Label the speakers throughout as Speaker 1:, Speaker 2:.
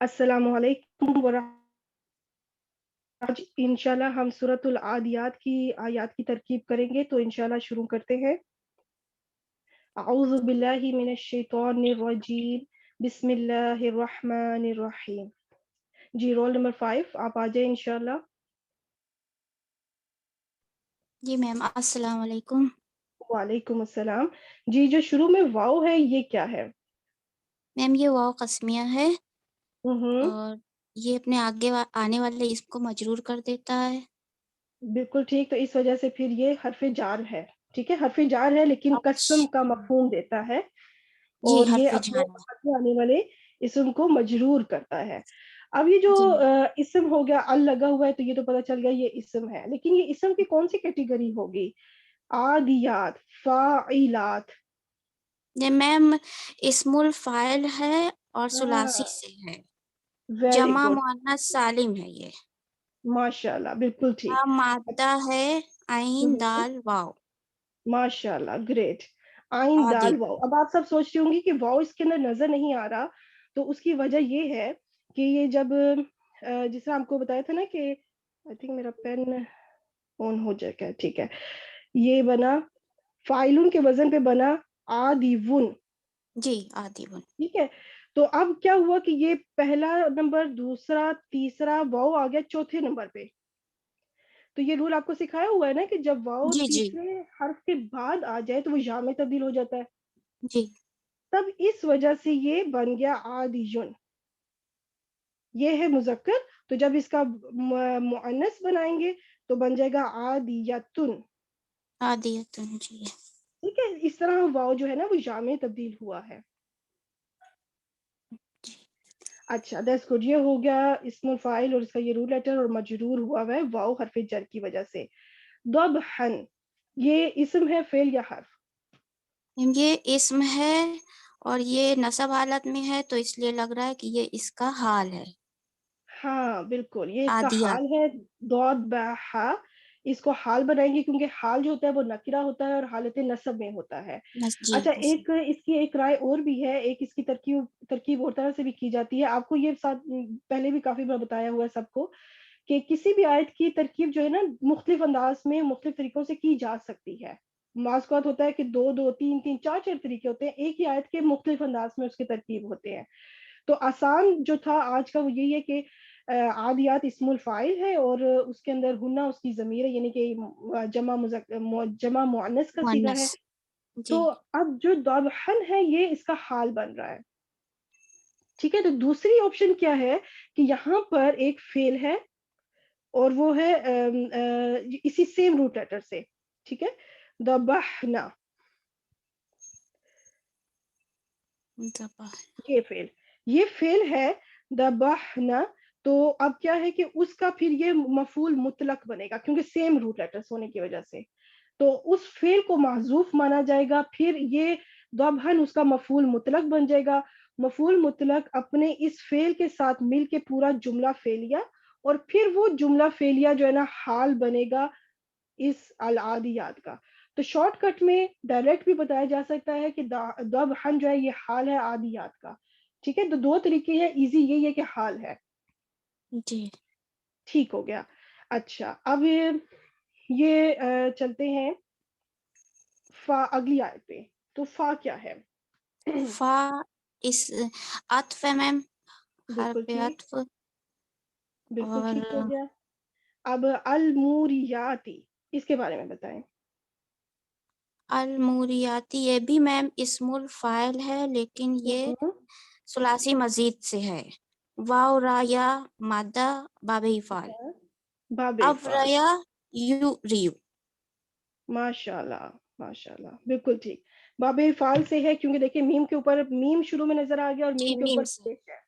Speaker 1: السلام علیکم آج انشاءاللہ ہم سورۃ العادیات کی آیات کی ترکیب کریں گے، تو انشاءاللہ شروع کرتے ہیں۔ اعوذ باللہ من الشیطان الرجیم، بسم اللہ الرحمن الرحیم۔ جی رول نمبر 5 آپ آ جائیں انشاءاللہ۔
Speaker 2: جی میم، السلام علیکم۔
Speaker 1: وعلیکم السلام۔ جی جو شروع میں واو ہے یہ کیا ہے؟
Speaker 2: میم یہ واو قسمیہ ہے
Speaker 1: ہوں
Speaker 2: اور یہ اپنے آگے آنے والے اسم کو مجرور کر دیتا ہے۔
Speaker 1: بالکل ٹھیک، تو اس وجہ سے پھر یہ حرف جار ہے۔ ٹھیک ہے، حرف جار ہے لیکن قسم کا
Speaker 2: اچھا،
Speaker 1: مفہوم دیتا ہے،
Speaker 2: جی
Speaker 1: اور یہ
Speaker 2: حرف
Speaker 1: اپنے
Speaker 2: جارہ۔
Speaker 1: آگے آنے والے اسم کو مجرور کرتا ہے۔ اب یہ جو
Speaker 2: جی
Speaker 1: اسم ہو گیا ال لگا ہوا ہے، تو یہ تو پتہ چل گیا یہ اسم ہے، لیکن یہ اسم کی کون سی کیٹیگری ہوگی؟ عادیات، فاعلات۔
Speaker 2: یہ میم اسم الفاعل ہے اور
Speaker 1: ہاں،
Speaker 2: ثلاثی سے ہے،
Speaker 1: ویری
Speaker 2: جمع
Speaker 1: گڈ،
Speaker 2: مؤنث سالم ہے یہ۔
Speaker 1: ماشاء اللہ، بالکل ٹھیک۔
Speaker 2: مادہ ہے عین دال واو۔
Speaker 1: ماشاء اللہ، گریٹ۔ آئین
Speaker 2: عادی۔
Speaker 1: دال واؤ، اب آپ سب سوچ رہی ہوں گی کہ واؤ اس کے اندر نظر نہیں آ رہا، تو اس کی وجہ یہ ہے کہ یہ جب جس طرح آپ کو بتایا تھا نا کہ آئی تھنک میرا پین آن ہو جائے گا، ٹھیک ہے، یہ بنا فائلون کے وزن پہ بنا آدیون،
Speaker 2: جی عادی بن۔
Speaker 1: ٹھیک ہے۔ تو اب کیا ہوا کہ یہ پہلا نمبر، دوسرا، تیسرا واؤ آ گیا چوتھے نمبر پہ۔ تو یہ رول آپ کو سکھایا ہوا ہے نا کہ جب واؤ
Speaker 2: جی جی
Speaker 1: تیسرے حرف کے بعد آ جائے تو وہ یا میں تبدیل ہو جاتا ہے،
Speaker 2: جی
Speaker 1: تب اس وجہ سے یہ بن گیا عادیون، یہ ہے مذکر، تو جب اس کا مؤنث بنائیں گے تو بن جائے گا عادیتن۔
Speaker 2: عادیتن جی۔
Speaker 1: ٹھیک ہے، اس طرح واؤ جو ہے نا وہ یا میں تبدیل ہوا ہے۔ اچھا دیٹس گڈ، یہ ہو گیا اسم الفاعل اور اس کا یہ رول لیٹر، اور مجرور ہوا ہے واؤ حرف جر کی وجہ سے۔ ضبحن، یہ اسم ہے فعل یا حرف؟
Speaker 2: یہ اسم ہے اور یہ نصب حالت میں ہے، تو اس لیے لگ رہا ہے کہ یہ اس کا حال ہے۔
Speaker 1: ہاں بالکل، یہ اس کا
Speaker 2: عادیات۔
Speaker 1: حال ہے۔ ضاد بحا، اس کو حال بنائیں گے کیونکہ حال جو ہوتا ہے وہ نکرہ ہوتا ہے اور حالت نصب میں ہوتا ہے۔
Speaker 2: جی
Speaker 1: اچھا،
Speaker 2: نصب۔
Speaker 1: ایک اس کی ایک رائے اور بھی ہے، ایک اس کی ترکیب اور طرح سے بھی کی جاتی ہے، آپ کو یہ ساتھ پہلے بھی کافی بار بتایا ہوا ہے سب کو، کہ کسی بھی آیت کی ترکیب جو ہے نا مختلف انداز میں مختلف طریقوں سے کی جا سکتی ہے۔ بعض اوقات ہوتا ہے کہ دو دو تین تین چار چار طریقے ہوتے ہیں، ایک ہی آیت کے مختلف انداز میں اس کے ترکیب ہوتے ہیں۔ تو آسان جو تھا آج کا وہ یہی ہے کہ عادیات اسم الفاعل ہے اور اس کے اندر ہنہ اس کی ضمیر ہے، یعنی کہ جمع مؤنث کا صیغہ
Speaker 2: مؤنث
Speaker 1: ہے۔
Speaker 2: جی۔
Speaker 1: تو اب جو ضبحن ہے یہ اس کا حال بن رہا ہے، ٹھیک ہے۔ تو دوسری آپشن کیا ہے کہ یہاں پر ایک فعل ہے اور وہ ہے اسی سیم روٹ لیٹر سے، ٹھیک ہے، ذبحنا،
Speaker 2: ذبح۔
Speaker 1: یہ فعل ہے ذبحنا۔ تو اب کیا ہے کہ اس کا پھر یہ مفعول مطلق بنے گا کیونکہ سیم روٹ لیٹرز ہونے کی وجہ سے، تو اس فعل کو محذوف مانا جائے گا، پھر یہ ذبحن اس کا مفعول مطلق بن جائے گا۔ مفعول مطلق اپنے اس فعل کے ساتھ مل کے پورا جملہ فعلیہ، اور پھر وہ جملہ فعلیہ جو ہے نا حال بنے گا اس العادیات کا۔ تو شارٹ کٹ میں ڈائریکٹ بھی بتایا جا سکتا ہے کہ ذبحن جو ہے یہ حال ہے عادیات کا، ٹھیک ہے۔ تو دو طریقے ہیں، ایزی یہی ہے کہ حال ہے،
Speaker 2: جی
Speaker 1: ٹھیک ہو گیا۔ اچھا اب یہ چلتے ہیں فا اگلی آیت پہ، تو فا کیا ہے؟
Speaker 2: فا اس عطف ہے میم،
Speaker 1: بالکل
Speaker 2: حرف
Speaker 1: ٹھیک،
Speaker 2: عطف۔
Speaker 1: بالکل
Speaker 2: اور
Speaker 1: ٹھیک ہو گیا۔ اب الموریاتی، اس کے بارے میں بتائیں۔
Speaker 2: الموریاتی یہ بھی میم اسم الفاعل ہے، لیکن یہ ثلاثی مزید سے ہے۔ واو را یا مادہ باب فعال۔
Speaker 1: باب فعل،
Speaker 2: اوریا یو ریو۔
Speaker 1: ماشاء اللہ، ماشاء اللہ، بالکل ٹھیک، باب فعال سے ہے کیونکہ دیکھیں میم کے اوپر میم شروع میں نظر آ گیا اور
Speaker 2: جی
Speaker 1: میم کے
Speaker 2: میم
Speaker 1: اوپر
Speaker 2: سے۔
Speaker 1: پیش ہے،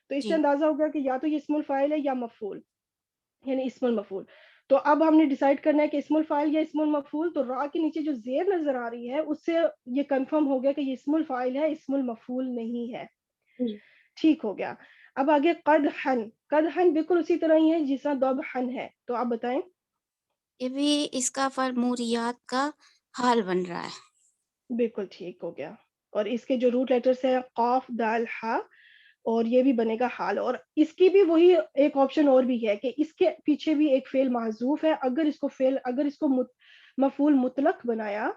Speaker 1: تو اس سے
Speaker 2: جی
Speaker 1: اندازہ ہو گیا کہ یا تو یہ اسم الفاعل ہے یا مفعول، یعنی اسم المفعول۔ تو اب ہم نے ڈیسائیڈ کرنا ہے کہ اسم الفاعل یا اسم المفعول، تو را کے نیچے جو زیر نظر آ رہی ہے اس سے یہ کنفرم ہو گیا کہ یہ اسم الفاعل ہے، اسم المفعول نہیں ہے،
Speaker 2: جی۔
Speaker 1: ٹھیک ہو گیا۔ اب آگے قدحن، قدحن بالکل اسی طرح ہی ہے جس طرح ذبحن ہے، تو آپ بتائیں۔
Speaker 2: یہ بھی اس کا فرموریات کا حال بن رہا ہے۔
Speaker 1: بالکل ٹھیک ہو گیا، اور اس کے جو روٹ لیٹرز ہیں قاف دال ہا، اور یہ بھی بنے گا حال. اور اس کی بھی وہی ایک آپشن اور بھی ہے کہ اس کے پیچھے بھی ایک فعل محذوف ہے. اگر اس کو مفعول مطلق بنایا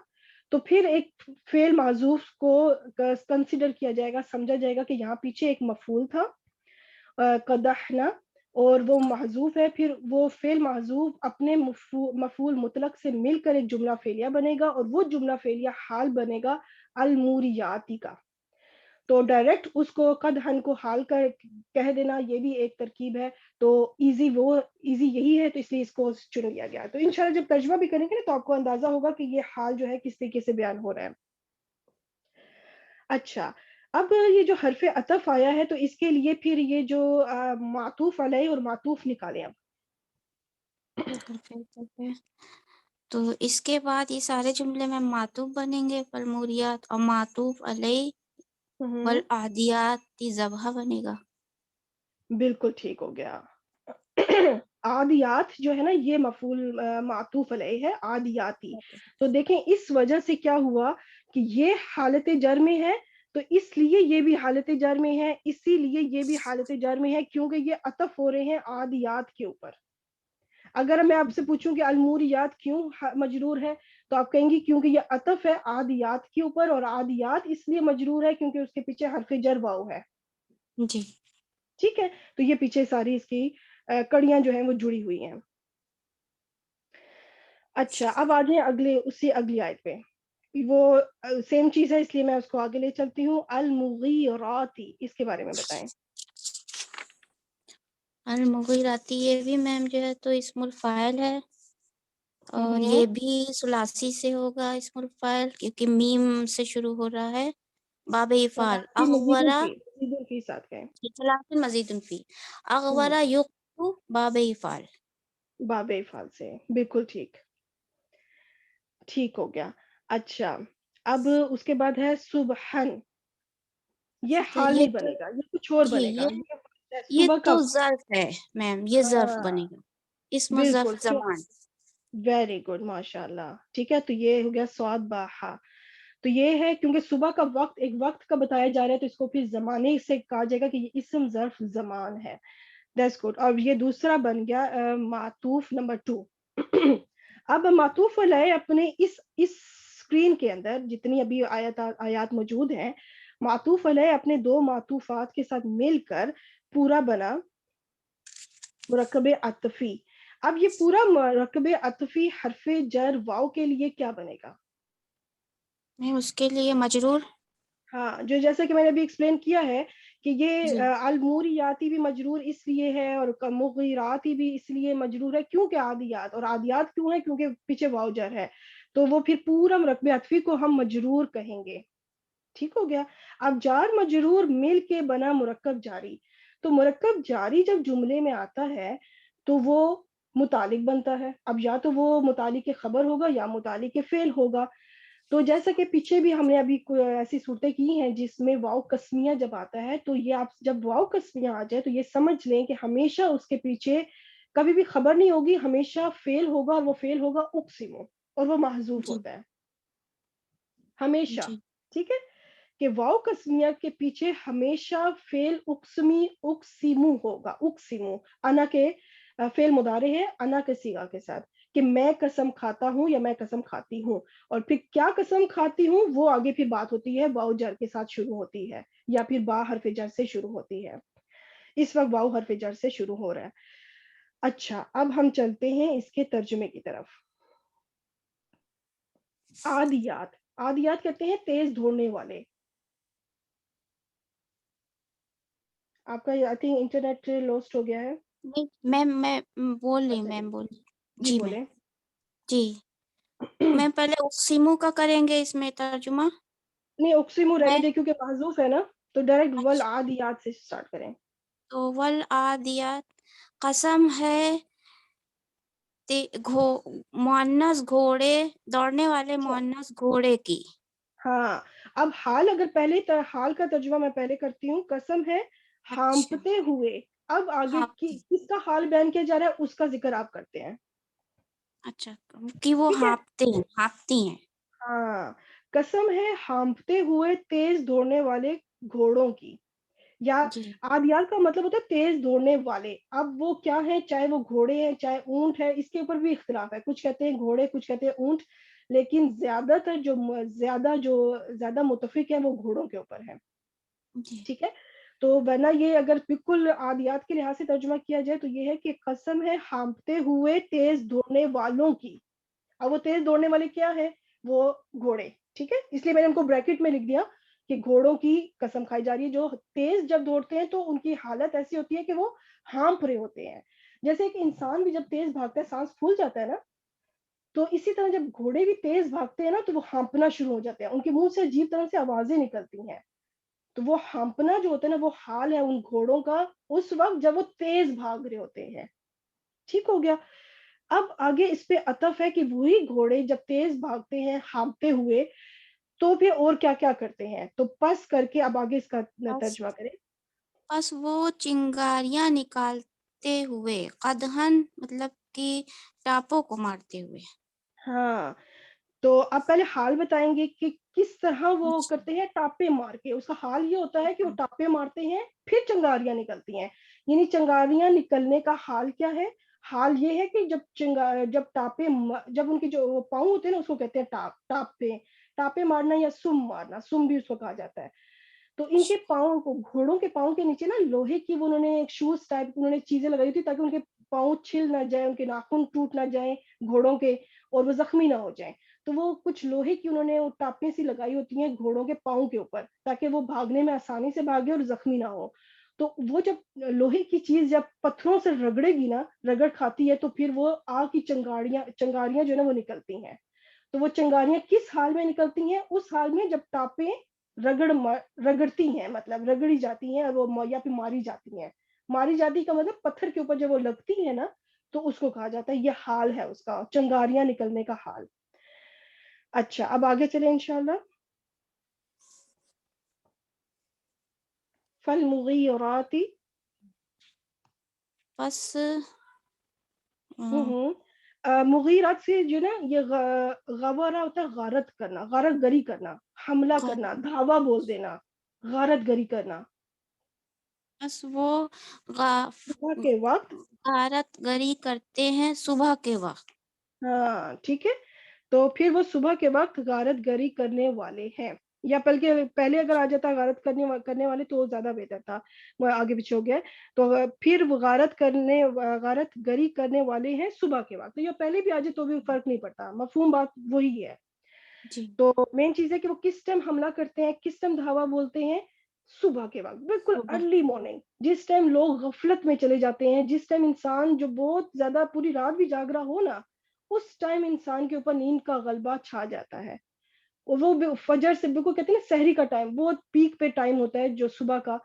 Speaker 1: تو پھر ایک فعل محذوف کو کنسیڈر کیا جائے گا, سمجھا جائے گا کہ یہاں پیچھے ایک مفعول تھا قدحنا, اور وہ محذوف ہے. پھر وہ فعل محذوف اپنے مفعول مطلق سے مل کر ایک جملہ فعلیہ بنے گا, اور وہ جملہ فعلیہ حال بنے گا الموریاتی کا. تو ڈائریکٹ اس کو قدحن کو حال کر کہہ دینا یہ بھی ایک ترکیب ہے. تو ایزی یہی ہے, تو اس لیے اس کو چن لیا گیا. تو انشاءاللہ جب ترجمہ بھی کریں گے نا تو آپ کو اندازہ ہوگا کہ یہ حال جو ہے کس طریقے سے بیان ہو رہا ہے. اچھا, اب یہ جو حرف عطف آیا ہے تو اس کے لیے پھر یہ جو معطوف علیہ اور معطوف نکالیں. اب
Speaker 2: تو اس کے بعد یہ سارے جملے میں معطوف بنیں گے, فالموریات, اور معطوف علیہ والعادیات ذبح بنے گا.
Speaker 1: بالکل ٹھیک ہو گیا. عادیات جو ہے نا یہ مفعول معطوف علیہ ہے, عادیاتی. تو دیکھیں اس وجہ سے کیا ہوا کہ یہ حالت جر میں ہے, تو اس لیے یہ بھی حالت جر میں ہے, اسی لیے یہ بھی حالت جر میں ہے, کیونکہ یہ عطف ہو رہے ہیں عادیات کے اوپر. اگر میں آپ سے پوچھوں کہ الموریات کیوں مجرور ہے تو آپ کہیں گی کیونکہ یہ عطف ہے عادیات کے اوپر, اور عادیات اس لیے مجرور ہے کیونکہ اس کے پیچھے حرف جر واو ہے.
Speaker 2: جی
Speaker 1: ٹھیک ہے, تو یہ پیچھے ساری اس کی کڑیاں جو ہیں وہ جڑی ہوئی ہیں. اچھا, اب آ جائیں اگلی آیت پہ. وہ سیم چیز ہے اس لیے میں اس کو آگے لے چلتی ہوں. المغیراتی, اس کے بارے میں بتائیں.
Speaker 2: المغیراتی, یہ بھی میم جو ہے تو اسم الفاعل ہے, اور یہ بھی ثلاثی سے ہوگا اسم الفاعل, کیونکہ میم سے شروع ہو رہا ہے. باب افعال اغورا,
Speaker 1: مزید فی ساتھ گئے
Speaker 2: ثلاثی مزید فی, اغورا یقو باب افعال,
Speaker 1: باب افعال سے. بالکل ٹھیک ہو گیا. اچھا, اب اس کے بعد ہے سبحن. یہ
Speaker 2: تو
Speaker 1: حال
Speaker 2: یہ
Speaker 1: نہیں
Speaker 2: تو
Speaker 1: بنے گا, یہ کچھ اور
Speaker 2: جی
Speaker 1: بنے گا.
Speaker 2: یہ
Speaker 1: صبح کا
Speaker 2: تو ظرف ہے میم, یہ ظرف
Speaker 1: ہاں
Speaker 2: بنے گا, اسم
Speaker 1: بالکل,
Speaker 2: ظرف زمان.
Speaker 1: ویری گڈ, ماشاء اللہ. ٹھیک ہے, تو یہ ہو گیا سواد باہا. تو یہ ہے کیونکہ صبح کا وقت ایک وقت کا بتایا جا رہا ہے, تو اس کو پھر زمانے سے کہا جائے گا کہ یہ اسم ظرف زمان ہے. That's good. اور یہ دوسرا بن گیا معطوف نمبر 2. اب معطوف علیہ اپنے اس اسکرین کے اندر جتنی ابھی آیات موجود ہیں, معطوف علیہ اپنے دو معطوفات کے ساتھ مل کر پورا بنا مرکب عطفی. اب یہ پورا مرکب عطفی حرف جر واو کے لیے کیا بنے گا؟
Speaker 2: میں اس کے لیے مجرور.
Speaker 1: ہاں, جو جیسا کہ میں نے ابھی ایکسپلین کیا ہے کہ یہ
Speaker 2: جی
Speaker 1: الموریاتی بھی مجرور اس لیے ہے, اور مغیراتی بھی اس لیے مجرور ہے کیونکہ عادیات, اور عادیات کیوں ہے کیونکہ پیچھے واو جر ہے, تو وہ پھر پورا مرکب عطفی کو ہم مجرور کہیں گے. ٹھیک ہو گیا. اب جار مجرور مل کے بنا مرکب جاری. تو مرکب جاری جب جملے میں آتا ہے تو وہ متعلق بنتا ہے. اب یا تو وہ متعلق خبر ہوگا یا متعلق فعل ہوگا. تو جیسا کہ پیچھے بھی ہم نے ابھی ایسی صورتیں کی ہیں جس میں واو قسمیہ جب آتا ہے, تو یہ آپ جب واو قسمیہ آ جائے تو یہ سمجھ لیں کہ ہمیشہ اس کے پیچھے کبھی بھی خبر نہیں ہوگی, ہمیشہ فعل ہوگا, اور وہ فعل ہوگا اقسمو, اور وہ محذوف
Speaker 2: جی
Speaker 1: ہوتا ہے ہمیشہ.
Speaker 2: جی
Speaker 1: ٹھیک ہے, کہ واو قسمیہ کے پیچھے ہمیشہ فعل اقسمو ہوگا. اقسمو انا کے فعل مضارع ہے, انا کے صیغہ کے ساتھ, کہ میں قسم کھاتا ہوں یا میں قسم کھاتی ہوں. اور پھر کیا قسم کھاتی ہوں وہ آگے پھر بات ہوتی ہے, واو جر کے ساتھ شروع ہوتی ہے یا پھر با حرف جر سے شروع ہوتی ہے. اس وقت واو حرف جر سے شروع ہو رہا ہے. اچھا, اب ہم چلتے ہیں اس کے ترجمے کی طرف. عادیات, عادیات کہتے ہیں تیز دوڑنے والے. آپ کا آئی تھنک انٹرنیٹ لوسٹ ہو گیا ہے.
Speaker 2: نہیں میم, میں بول رہی ہوں
Speaker 1: اچھا
Speaker 2: میم, بول
Speaker 1: جی
Speaker 2: جی میم.
Speaker 1: بولیں.
Speaker 2: جی میں پہلے اقسمو کا کریں گے اس میں ترجمہ.
Speaker 1: نہیں, اقسمو رہنے
Speaker 2: میں
Speaker 1: دے کیونکہ محذوف ہے نا, تو ڈائریکٹ
Speaker 2: اچھا,
Speaker 1: والعادیات سے سٹارٹ کریں.
Speaker 2: تو والعادیات, قسم ہے مؤنث گھوڑے, دوڑنے والے
Speaker 1: اچھا,
Speaker 2: مؤنث گھوڑے کی.
Speaker 1: ہاں, اب حال اگر پہلے حال کا ترجمہ میں پہلے کرتی ہوں. قسم ہے
Speaker 2: اچھا
Speaker 1: ہانپتے ہوئے. اب آگے
Speaker 2: ہاں,
Speaker 1: کس کا حال بیان کیا جا رہا ہے اس کا ذکر آپ کرتے ہیں.
Speaker 2: اچھا کہ وہ
Speaker 1: ٹھیک ہے,
Speaker 2: ہانپتی ہیں.
Speaker 1: ہاں, قسم ہے ہانپتے ہوئے تیز دوڑنے والے گھوڑوں کی. یا
Speaker 2: جی
Speaker 1: عادیات کا مطلب ہوتا ہے تیز دوڑنے والے. اب وہ کیا ہے، چاہے وہ گھوڑے ہیں چاہے اونٹ ہے، اس کے اوپر بھی اختلاف ہے. کچھ کہتے ہیں گھوڑے، کچھ کہتے ہیں اونٹ، لیکن زیادہ تر زیادہ متفق ہے وہ گھوڑوں کے اوپر ہے.
Speaker 2: جی
Speaker 1: ٹھیک ہے. تو ورنہ یہ اگر بالکل عادیات کے لحاظ سے ترجمہ کیا جائے تو یہ ہے کہ قسم ہے ہانپتے ہوئے تیز دوڑنے والوں کی. اب وہ تیز دوڑنے والے کیا ہے، وہ گھوڑے. ٹھیک ہے، اس لیے میں نے ان کو بریکٹ میں لکھ دیا کہ گھوڑوں کی قسم کھائی جا رہی ہے جو تیز جب دوڑتے ہیں تو ان کی حالت ایسی ہوتی ہے کہ وہ ہانپ رہے ہوتے ہیں. جیسے ایک انسان بھی جب تیز بھاگتا ہے سانس پھول جاتا ہے نا، تو اسی طرح جب گھوڑے بھی تیز بھاگتے ہیں نا تو وہ ہانپنا شروع ہو جاتے ہیں، ان کے منہ سے عجیب طرح سے آوازیں نکلتی ہیں. تو وہ ہانپنا جو ہوتا ہے نا وہ حال ہے ان گھوڑوں کا اس وقت جب وہ تیز بھاگ رہے ہوتے ہیں. ٹھیک ہو گیا. اب آگے اس پہ عطف ہے کہ وہی گھوڑے جب تیز بھاگتے ہیں ہانپتے ہوئے تو پھر اور کیا کیا کرتے ہیں. تو پس کر کے اب آگے اس کا
Speaker 2: بس
Speaker 1: ترجمہ کریں.
Speaker 2: بس وہ چنگاریاں نکالتے ہوئے، قدہن مطلب کہ ٹاپوں کو مارتے ہوئے.
Speaker 1: ہاں، تو آپ پہلے حال بتائیں گے کہ کس طرح وہ
Speaker 2: اچھا
Speaker 1: کرتے ہیں ٹاپے مار کے. اس کا حال یہ ہوتا ہے کہ وہ ٹاپے مارتے ہیں پھر چنگاریاں نکلتی ہیں. یعنی چنگاریاں نکلنے کا حال کیا ہے؟ حال یہ ہے کہ جب ٹاپے جب ان کے جو پاؤں ہوتے ہیں نا اس کو کہتے ہیں ٹاپے. ٹاپے مارنا یا سم مارنا، سم بھی اس کو کہا جاتا ہے. تو ان کے پاؤں کو، گھوڑوں کے پاؤں کے نیچے نا لوہے کی انہوں نے ایک شوز ٹائپ انہوں نے چیزیں لگائی تھی تاکہ ان کے پاؤں چھل نہ جائیں، ان کے ناخن ٹوٹ نہ جائیں گھوڑوں کے، اور وہ زخمی نہ ہو جائیں. تو وہ کچھ لوہے کی انہوں نے ٹاپیں سی لگائی ہوتی ہیں گھوڑوں کے پاؤں کے اوپر تاکہ وہ بھاگنے میں آسانی سے بھاگے اور زخمی نہ ہو. تو وہ جب لوہے کی چیز جب پتھروں سے رگڑے گی نا، رگڑ کھاتی ہے، تو پھر وہ آگ کی چنگاریاں جو ہے نا وہ نکلتی ہیں. تو وہ چنگاریاں کس حال میں نکلتی ہیں؟ اس حال میں جب ٹاپیں رگڑتی ہیں، مطلب رگڑی جاتی ہیں، اور وہ یا پھر ماری جاتی ہیں. ماری جاتی کا مطلب پتھر کے اوپر جب وہ لگتی ہے نا تو اس کو کہا جاتا ہے، یہ حال ہے اس کا، چنگاریاں نکلنے کا حال. اچھا اب آگے چلیں انشاءاللہ. فالمغیرات.
Speaker 2: بس
Speaker 1: مغیرات سے جو نا یہ غورا ہوتا ہے غارت کرنا، غارت گری کرنا، حملہ کرنا، دھاوا بول دینا، غارت گری کرنا.
Speaker 2: بس وہ غا-
Speaker 1: صبح کے وقت.
Speaker 2: غارت گری کرتے ہیں صبح کے وقت.
Speaker 1: ہاں ٹھیک ہے. تو پھر وہ صبح کے وقت غارت گری کرنے والے ہیں، یا بلکہ پہلے اگر آ جاتا غارت کرنے والے تو زیادہ بہتر تھا، وہ آگے پیچھے ہو گیا. تو پھر وہ غارت گری کرنے والے ہیں صبح کے وقت. تو یہ پہلے بھی آ جائے تو بھی فرق نہیں پڑتا، مفہوم بات وہی ہے.
Speaker 2: جی
Speaker 1: تو مین چیز ہے کہ وہ کس ٹائم حملہ کرتے ہیں، کس ٹائم دھاوا بولتے ہیں؟ صبح کے وقت، بالکل
Speaker 2: صبح.
Speaker 1: ارلی مارننگ، جس ٹائم لوگ غفلت میں چلے جاتے ہیں، جس ٹائم انسان جو بہت زیادہ پوری رات بھی جاگ رہا ہو نا، اس ٹائم انسان کے اوپر نیند کا غلبہ چھا جاتا ہے. اور وہ فجر سے بالکل کہتے ہیں نا سحری کا ٹائم بہت پیک پہ ٹائم ہوتا ہے جو صبح کا،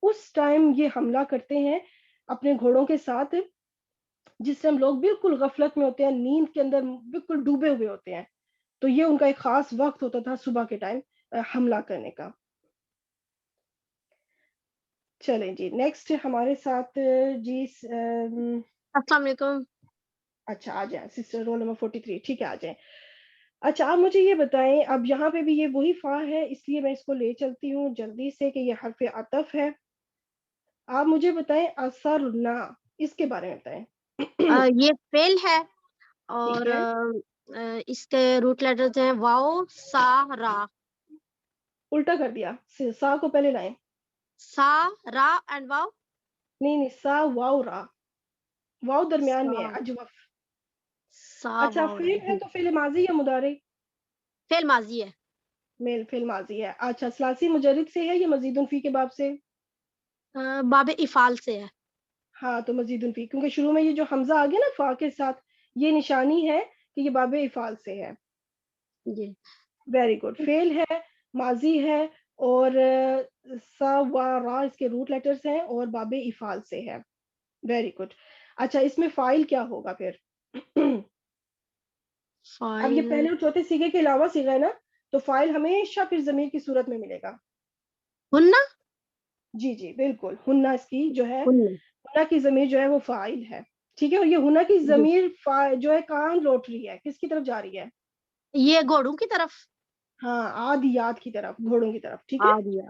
Speaker 1: اس ٹائم یہ حملہ کرتے ہیں اپنے گھوڑوں کے ساتھ، جس ٹائم لوگ بالکل غفلت میں ہوتے ہیں، نیند کے اندر بالکل ڈوبے ہوئے ہوتے ہیں. تو یہ ان کا ایک خاص وقت ہوتا تھا صبح کے ٹائم حملہ کرنے کا. چلیں جی نیکسٹ ہمارے ساتھ جی
Speaker 3: السلام علیکم.
Speaker 1: اچھا آ جائیں سسٹر، رول نمبر 43. ٹھیک ہے آ جائیں. اچھا آپ مجھے یہ بتائیں، اب یہاں پہ بھی یہ وہی فا ہے اس لیے میں اس کو لے چلتی ہوں جلدی سے کہ یہ حرف عطف ہے. آپ مجھے بتائیں اثرنا، اس کے بارے میں بتائیں.
Speaker 3: یہ فیل ہے اور
Speaker 1: ٹھیک ہے،
Speaker 3: اس کے روٹ لیٹرز ہیں واؤ سا را.
Speaker 1: الٹا کر دیا، سا کو پہلے لائیں.
Speaker 3: سا را اینڈ واؤ.
Speaker 1: نہیں سا واؤ را، واؤ درمیان میں ہے،
Speaker 3: سا
Speaker 1: اجوف.
Speaker 3: سا
Speaker 1: اچھا
Speaker 3: واؤ
Speaker 1: فعل ہے تو فعل ماضی یا مضارع؟
Speaker 3: فیل ماضی ہے.
Speaker 1: فعل ماضی ہے. اچھا ثلاثی مجرد سے ہے یا مزید فی کے باب سے؟
Speaker 3: باب افعال سے ہے.
Speaker 1: ہاں تو مزید فی، کیونکہ شروع میں یہ جو حمزہ آ گیا نا فا کے ساتھ، یہ نشانی ہے کہ یہ باب افعال سے ہے.
Speaker 3: جی
Speaker 1: ویری گڈ. فعل ہے، ماضی ہے، اور سا و را اس کے روٹ لیٹرز ہیں اور باب افعال سے ہے. Very good. اچھا اس میں فائل کیا ہوگا پھر؟ اب یہ
Speaker 3: فائل
Speaker 1: پہلے اور چوتھے سیغے کے علاوہ سیغہ ہے نا، تو فائل ہمیشہ پھر ضمیر کی صورت میں ملے گا.
Speaker 3: ہننا.
Speaker 1: جی جی بالکل، ہننا اس کی جو ہے،
Speaker 3: ہننا.
Speaker 1: ہننا کی ضمیر جو ہے وہ فاعل ہے. ٹھیک ہے، اور یہ ہننا کی
Speaker 3: جی
Speaker 1: ضمیر جو ہے کہاں لوٹ رہی ہے، کس کی طرف جا رہی ہے؟
Speaker 3: یہ گھوڑوں کی طرف.
Speaker 1: ہاں عادیات کی طرف، گھوڑوں کی طرف. ٹھیک ہے.
Speaker 3: آ گیا.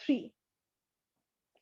Speaker 1: 3।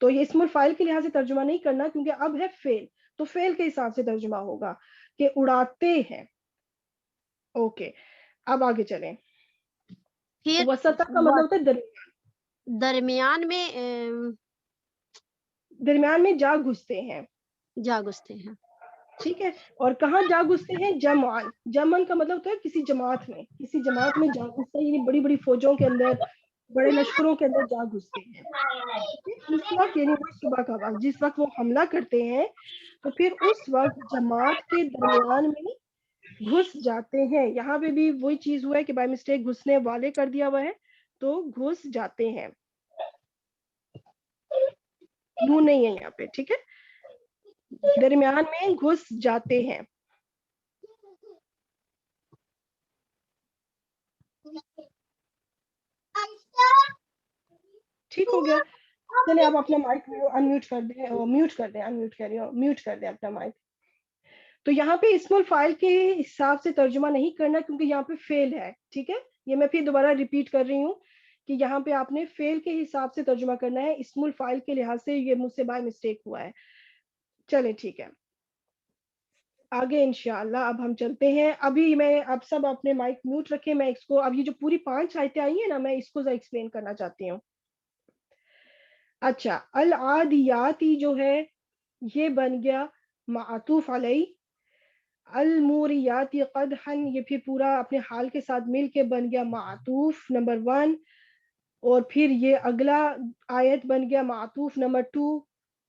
Speaker 1: تو یہ اسم الفاعل کے لحاظ سے ترجمہ نہیں کرنا کیونکہ اب ہے فعل، تو فعل کے حساب سے ترجمہ ہوگا کہ اڑاتے ہیں. اوکے اب آگے چلیں.
Speaker 3: پھر
Speaker 1: وسط کا مطلب ہوتا ہے
Speaker 3: درمیان میں
Speaker 1: درمیان میں جا گھستے ہیں.
Speaker 3: جا گھستے ہیں.
Speaker 1: ٹھیک ہے. اور کہاں جا گھستے ہیں؟ جمعن. جمعن کا مطلب ہوتا ہے کسی جماعت میں، کسی جماعت میں جا گھستے ہیں، یعنی بڑی بڑی فوجوں کے اندر، بڑے لشکروں کے اندر جا گھستے ہیں. اس وقت یعنی وہ صبح کا وقت، جس وقت وہ حملہ کرتے ہیں تو پھر اس وقت جماعت کے درمیان میں گھس جاتے ہیں. یہاں پہ بھی وہی چیز ہوا ہے کہ بائی مسٹیک گھسنے والے کر دیا ہوا ہے، تو گھس جاتے ہیں، نون نہیں ہے یہاں پہ. ٹھیک ہے، درمیان میں گھس جاتے ہیں. ٹھیک ہو گیا. چلے آپ اپنا مائک انمیوٹ کر دیں، میوٹ کر دیں، انمیوٹ کر رہی ہوں، میوٹ کر دیں اپنا مائک. تو یہاں پہ اسم الفاعل کے حساب سے ترجمہ نہیں کرنا کیونکہ یہاں پہ فعل ہے. ٹھیک ہے، یہ میں پھر دوبارہ ریپیٹ کر رہی ہوں کہ یہاں پہ آپ نے فعل کے حساب سے ترجمہ کرنا ہے، اسم الفاعل کے لحاظ سے یہ مجھ سے بائی مسٹیک ہوا ہے. چلیں ٹھیک ہے، آگے انشاءاللہ اب ہم چلتے ہیں. ابھی میں اب سب اپنے مائک میوٹ رکھیں، میں اس کو اب یہ جو پوری 5 آیتیں آئی ہیں نا، میں اس کو ایکسپلین کرنا چاہتی ہوں. اچھا، العادیاتی جو ہے یہ بن گیا معطوف علیہ. الموریاتی قدحن یہ پھر پورا اپنے حال کے ساتھ مل کے بن گیا معطوف نمبر 1. اور پھر یہ اگلا آیت بن گیا معطوف نمبر 2.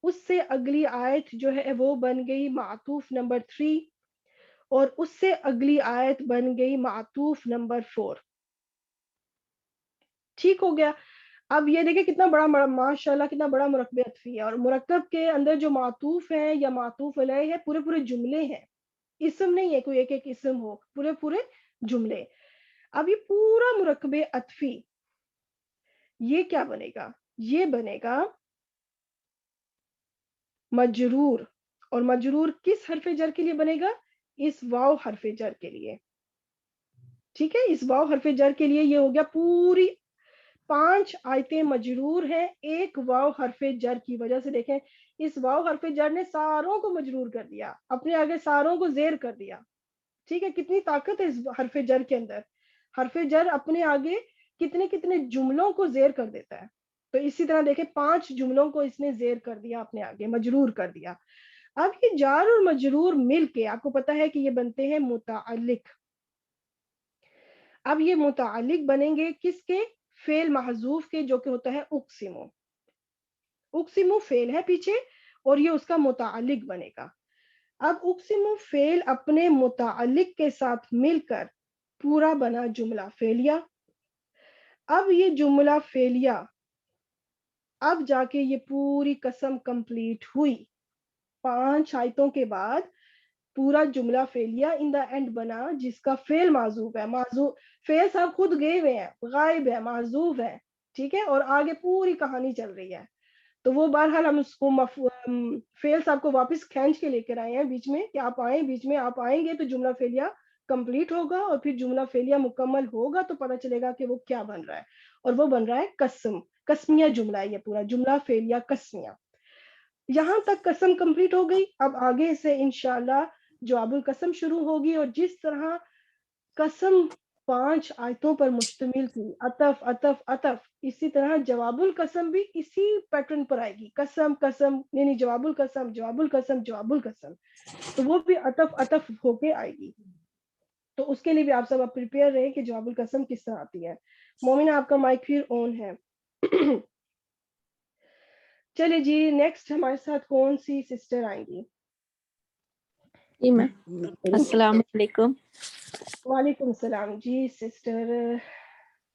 Speaker 1: اس سے اگلی آیت جو ہے وہ بن گئی معطوف نمبر 3. اور اس سے اگلی آیت بن گئی معطوف نمبر 4. ٹھیک ہو گیا. اب یہ دیکھیں کتنا بڑا ماشاءاللہ کتنا بڑا مرکب عطفی ہے، اور مرکب کے اندر جو معطوف ہے یا معطوف علیہ ہے پورے پورے جملے ہیں، اسم نہیں ہے کوئی ایک ایک اسم ہو، پورے پورے جملے. اب یہ پورا مرکب عطفی یہ کیا بنے گا؟ یہ بنے گا مجرور. اور مجرور کس حرف جر کے لیے بنے گا؟ اس واو حرف جر کے لیے. ٹھیک ہے، اس واو حرف جر کے لیے یہ ہو گیا پوری 5 آیتیں مجرور ہیں ایک واو حرف جر کی وجہ سے. دیکھیں اس واو حرف جر نے ساروں کو مجرور کر دیا، اپنے آگے ساروں کو زیر کر دیا. ٹھیک ہے، کتنی طاقت ہے اس حرف جر کے اندر. حرف جر اپنے آگے کتنے کتنے جملوں کو زیر کر دیتا ہے. تو اسی طرح دیکھیں 5 جملوں کو اس نے زیر کر دیا، اپنے آگے مجرور کر دیا. اب یہ جار اور مجرور مل کے آپ کو پتا ہے کہ یہ بنتے ہیں متعلق. اب یہ متعلق بنیں گے کس کے؟ فعل محذوف کے، جو کہ ہوتا ہے اقسمو. اقسمو فعل ہے پیچھے اور یہ اس کا متعلق بنے گا. اب اقسمو فعل اپنے متعلق کے ساتھ مل کر پورا بنا جملہ فعلیہ. اب یہ جملہ فعلیہ اب جا کے یہ پوری قسم کمپلیٹ ہوئی. 5 آیتوں کے بعد پورا جملہ فعلیہ ان دا اینڈ بنا جس کا فعل معذوف ہے. فعل صاحب خود گئے ہوئے ہیں، غائب ہے، معذوف ہے. ٹھیک ہے، اور آگے پوری کہانی چل رہی ہے. تو وہ بہرحال ہم اس کو فعل صاحب کو واپس کھینچ کے لے کر آئے ہیں بیچ میں کہ آپ آئیں، بیچ میں آپ آئیں گے تو جملہ فعلیہ کمپلیٹ ہوگا، اور پھر جملہ فعلیہ مکمل ہوگا تو پتہ چلے گا کہ وہ کیا بن رہا ہے. اور وہ بن رہا ہے قسم. قسمیہ جملہ ہے یہ پورا جملہ فعلیہ قسمیہ. یہاں تک قسم کمپلیٹ ہو گئی. اب آگے سے انشاءاللہ جواب القسم شروع ہوگی، اور جس طرح قسم 5 آیتوں پر مشتمل تھی، عطف عطف عطف، اسی طرح جواب القسم بھی اسی پیٹرن پر آئے گی. قسم قسم یعنی جواب القسم، جواب القسم، جواب القسم، تو وہ بھی عطف عطف ہو کے آئے گی. تو اس کے لیے بھی آپ سب پریپیئر رہیں کہ جواب القسم کس طرح آتی ہے. مومنہ آپ کا مائک پھر آن ہے. چلے جی نیکسٹ ہمارے ساتھ کون سی سسٹر آئیں گی؟
Speaker 4: جی میم السلام علیکم.
Speaker 1: وعلیکم السلام. جی سسٹر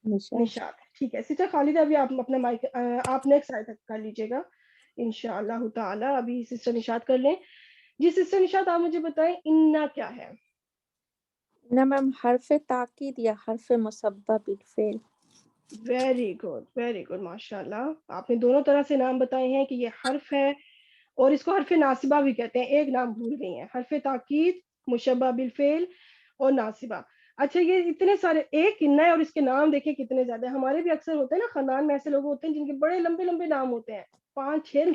Speaker 1: نشاط. ٹھیک ہے سسٹر خالدہ، ابھی آپ اپنا مائک آپ نیکسٹ آئے تک کر لیجیے گا انشاءاللہ تعالی. ابھی سسٹر نشاط کر لیں. جی سسٹر نشاط آپ مجھے بتائیں انا کیا ہے؟
Speaker 4: نہ میم حرف تاکید یا حرف مسبب بالفعل.
Speaker 1: ویری گڈ ماشاء اللہ. آپ نے دونوں طرح سے نام بتائے ہیں کہ یہ حرف ہے اور اس کو حرف ناصبہ بھی کہتے ہیں. ایک نام بھول گئی ہیں، حرف تاکید، مشبہ بالفعل اور ناصبہ. اچھا یہ اتنے سارے ایک اننا ہے اور اس کے نام دیکھیں کتنے زیادہ. ہمارے بھی اکثر ہوتے ہیں نا خاندان میں ایسے لوگ ہوتے ہیں جن کے بڑے لمبے لمبے نام ہوتے ہیں، 5-6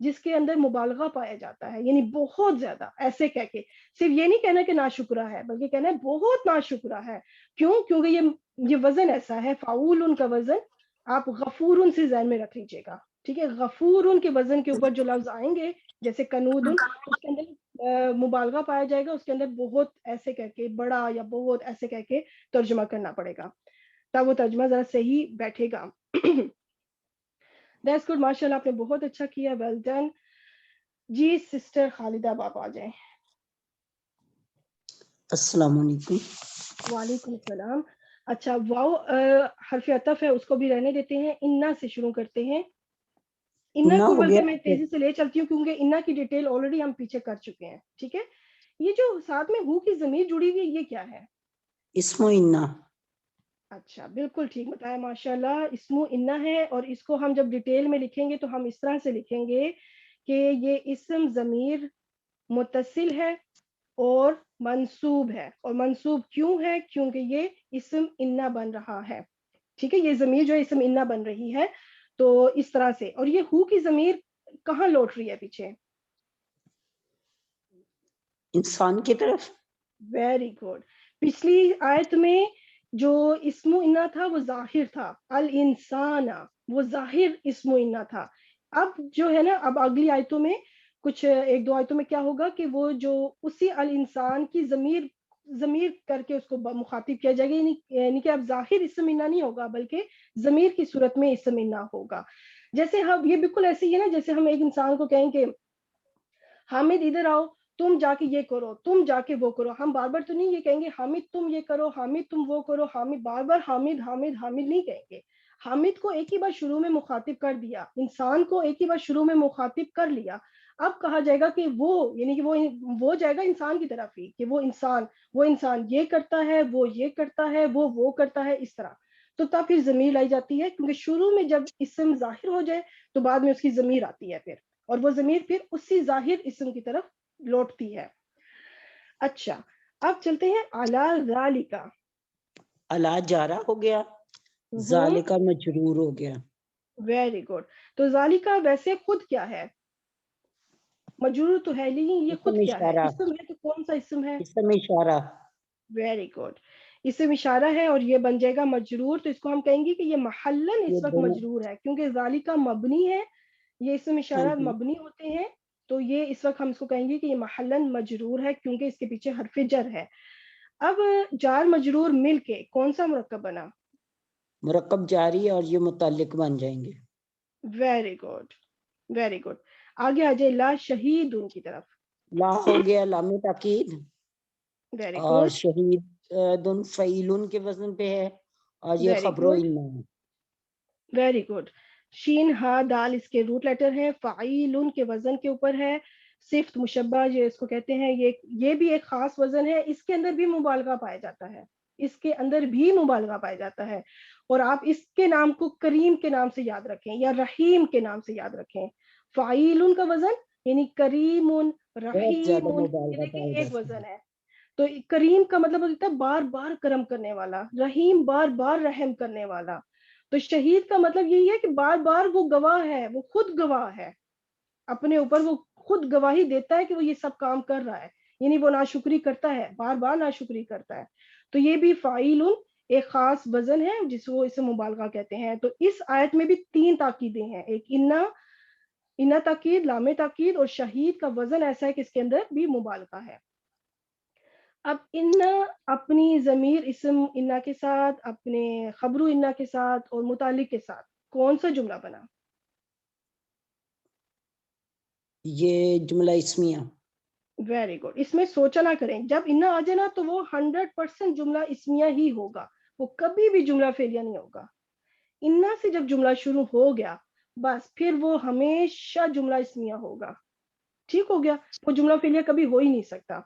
Speaker 1: جس کے اندر مبالغہ پایا جاتا ہے، یعنی بہت زیادہ، ایسے کہہ کے صرف یہ نہیں کہنا کہ ناشکرہ ہے، بلکہ کہنا ہے بہت ناشکرہ ہے. کیوں؟ کیونکہ یہ وزن ایسا ہے، فعول کا وزن آپ غفور سے ذہن میں رکھ لیجیے گا. ٹھیک ہے، غفور کے وزن کے اوپر جو لفظ آئیں گے جیسے کنود، اس کے اندر مبالغہ پایا جائے گا، اس کے اندر بہت ایسے کہہ کے، بڑا یا بہت ایسے کہہ کے ترجمہ کرنا پڑے گا تب وہ ترجمہ ذرا صحیح بیٹھے گا. دیٹس گڈ، ماشاء اللہ آپ نے بہت اچھا کیا، ویل ڈن. جی سسٹر خالدہ آپ آ جائیں.
Speaker 5: السلام علیکم.
Speaker 1: وعلیکم السلام. اچھا، واو حرف عطف ہے، اس کو بھی رہنے دیتے ہیں، انا سے شروع کرتے ہیں. انا
Speaker 5: انا
Speaker 1: کو
Speaker 5: ہو گیا.
Speaker 1: بلکہ میں تیزی سے لے چلتی ہوں کیونکہ انا کی ڈیٹیل آلریڈی ہم پیچھے کر چکے ہیں. ٹھیک ہے، یہ جو ساتھ میں ہو کی ضمیر جڑی ہوئی ہے یہ کیا ہے؟
Speaker 5: اسم انا.
Speaker 1: اچھا بالکل ٹھیک بتایا، ماشاء اللہ. اسم انا ہے، اور اس کو ہم جب ڈیٹیل میں لکھیں گے تو ہم اس طرح سے لکھیں گے کہ یہ اسم ضمیر متصل ہے اور منصوب ہے. اور منصوب کیوں ہے؟ کیونکہ یہ اسم انا بن رہا ہے. ٹھیک ہے، یہ ضمیر جو اسم انا بن رہی ہے تو اس طرح سے. اور یہ ہو کی ضمیر کہاں لوٹ رہی ہے پیچھے؟
Speaker 5: انسان کی طرف.
Speaker 1: Very good. پچھلی آیت میں جو اسم انا تھا وہ ظاہر تھا، الانسان وہ ظاہر اسم انا تھا. اب جو ہے نا، اب اگلی آیتوں میں کچھ ایک دو آیتوں میں کیا ہوگا کہ وہ جو اسی الانسان کی ضمیر کر کے اس کو مخاطب کیا جائے گا، یعنی کہ اب ظاہر اسم انا نہیں ہوگا بلکہ ضمیر کی صورت میں اسم انا ہوگا. جیسے ہم یہ بالکل ایسے ہی ہے نا، جیسے ہم ایک انسان کو کہیں کہ حامد ادھر آؤ، تم جا کے یہ کرو، تم جا کے وہ کرو. ہم بار بار تو نہیں یہ کہیں گے حامد تم یہ کرو، حامد تم وہ کرو، حامد بار بار حامد حامد حامد نہیں کہیں گے. حامد کو ایک ہی بار شروع میں مخاطب کر دیا، انسان کو ایک ہی بار شروع میں مخاطب کر لیا. اب کہا جائے گا کہ وہ، یعنی کہ وہ جائے گا انسان کی طرف ہی کہ وہ انسان یہ کرتا ہے، وہ یہ کرتا ہے، وہ کرتا ہے، اس طرح. تو تب پھر ضمیر لائی جاتی ہے، کیونکہ شروع میں جب اسم ظاہر ہو جائے تو بعد میں اس کی ضمیر آتی ہے پھر، اور وہ ضمیر پھر اسی ظاہر اسم کی طرف لوٹتی ہے. اچھا، اب چلتے ہیں اعلی ذالکا.
Speaker 5: الا جارا ہو گیا، ذالکا مجرور ہو گیا.
Speaker 1: Very good. تو ذالکا ویسے خود کیا ہے؟ مجرور تو ہے نہیں، یہ خود
Speaker 5: اسم
Speaker 1: کیا ہے؟
Speaker 5: اشارہ.
Speaker 1: اسم ہے تو کون سا اسم ہے؟
Speaker 5: اسم اشارہ.
Speaker 1: Very good. اسم اشارہ ہے اور یہ بن جائے گا مجرور. تو اس کو ہم کہیں گے کہ یہ محلن
Speaker 5: یہ
Speaker 1: اس وقت
Speaker 5: دونوں.
Speaker 1: مجرور ہے کیونکہ ذالکا مبنی ہے، یہ اسم
Speaker 5: ہاں
Speaker 1: اشارہ
Speaker 5: جی.
Speaker 1: مبنی ہوتے ہیں. تو یہ اس وقت ہم اس کو کہیں گے کہ یہ محلن مجرور ہے کیونکہ اس کے پیچھے حرف جر ہے. اب جار مجرور مل کے کون سا مرکب بنا؟
Speaker 5: مرکب جاری اور یہ متعلق بن جائیں گے.
Speaker 1: Very good, very good. آگے آ جائے لا شہید ان کی طرف.
Speaker 5: لا ہو گیا لام تاکید،
Speaker 1: ویری
Speaker 5: اور
Speaker 1: گڈ،
Speaker 5: شہید دن فعیلن کے وزن پہ ہے، اور یہ
Speaker 1: ویری
Speaker 5: خبر و
Speaker 1: گڈ،
Speaker 5: علم ہے.
Speaker 1: Very good. شین ہا دال اس کے روٹ لیٹر ہے، فعیلن کے وزن کے اوپر ہے. صفت مشبہ جو اس کو کہتے ہیں، یہ بھی ایک خاص وزن ہے. اس کے اندر بھی مبالغہ پایا جاتا ہے، اس کے اندر بھی مبالغہ پایا جاتا ہے. اور آپ اس کے نام کو کریم کے نام سے یاد رکھیں یا رحیم کے نام سے یاد رکھیں. فعیلن کا وزن یعنی کریم،
Speaker 5: بہت زیادہ
Speaker 1: رحیم، یہ
Speaker 5: مبالغہ
Speaker 1: دیکھیں
Speaker 5: پایا
Speaker 1: ایک
Speaker 5: جاتا ہے.
Speaker 1: وزن ہے. تو کریم کا مطلب ہوتا ہے بار بار کرم کرنے والا، رحیم بار بار رحم کرنے والا. تو شہید کا مطلب یہی ہے کہ بار بار وہ گواہ ہے، وہ خود گواہ ہے اپنے اوپر، وہ خود گواہی دیتا ہے کہ وہ یہ سب کام کر رہا ہے، یعنی وہ ناشکری کرتا ہے، بار بار ناشکری کرتا ہے. تو یہ بھی فاعل ایک خاص وزن ہے جس کو اسے مبالغہ کہتے ہیں. تو اس آیت میں بھی 3 تاکیدیں ہیں، ایک انا تاکید، لام تاکید، اور شہید کا وزن ایسا ہے کہ اس کے اندر بھی مبالغہ ہے. اب انا اپنی ضمیر اسم انا کے ساتھ، اپنے خبر انا کے ساتھ اور متعلق کے ساتھ کون سا جملہ بنا؟
Speaker 5: یہ جملہ اسمیہ.
Speaker 1: Very good. اس میں سوچا نہ کریں، جب انا آ جائے نا تو وہ 100% جملہ اسمیہ ہی ہوگا، وہ کبھی بھی جملہ فعلیہ نہیں ہوگا. انا سے جب جملہ شروع ہو گیا بس پھر وہ ہمیشہ جملہ اسمیہ ہوگا. ٹھیک ہو گیا، وہ جملہ فعلیہ کبھی ہو ہی نہیں سکتا.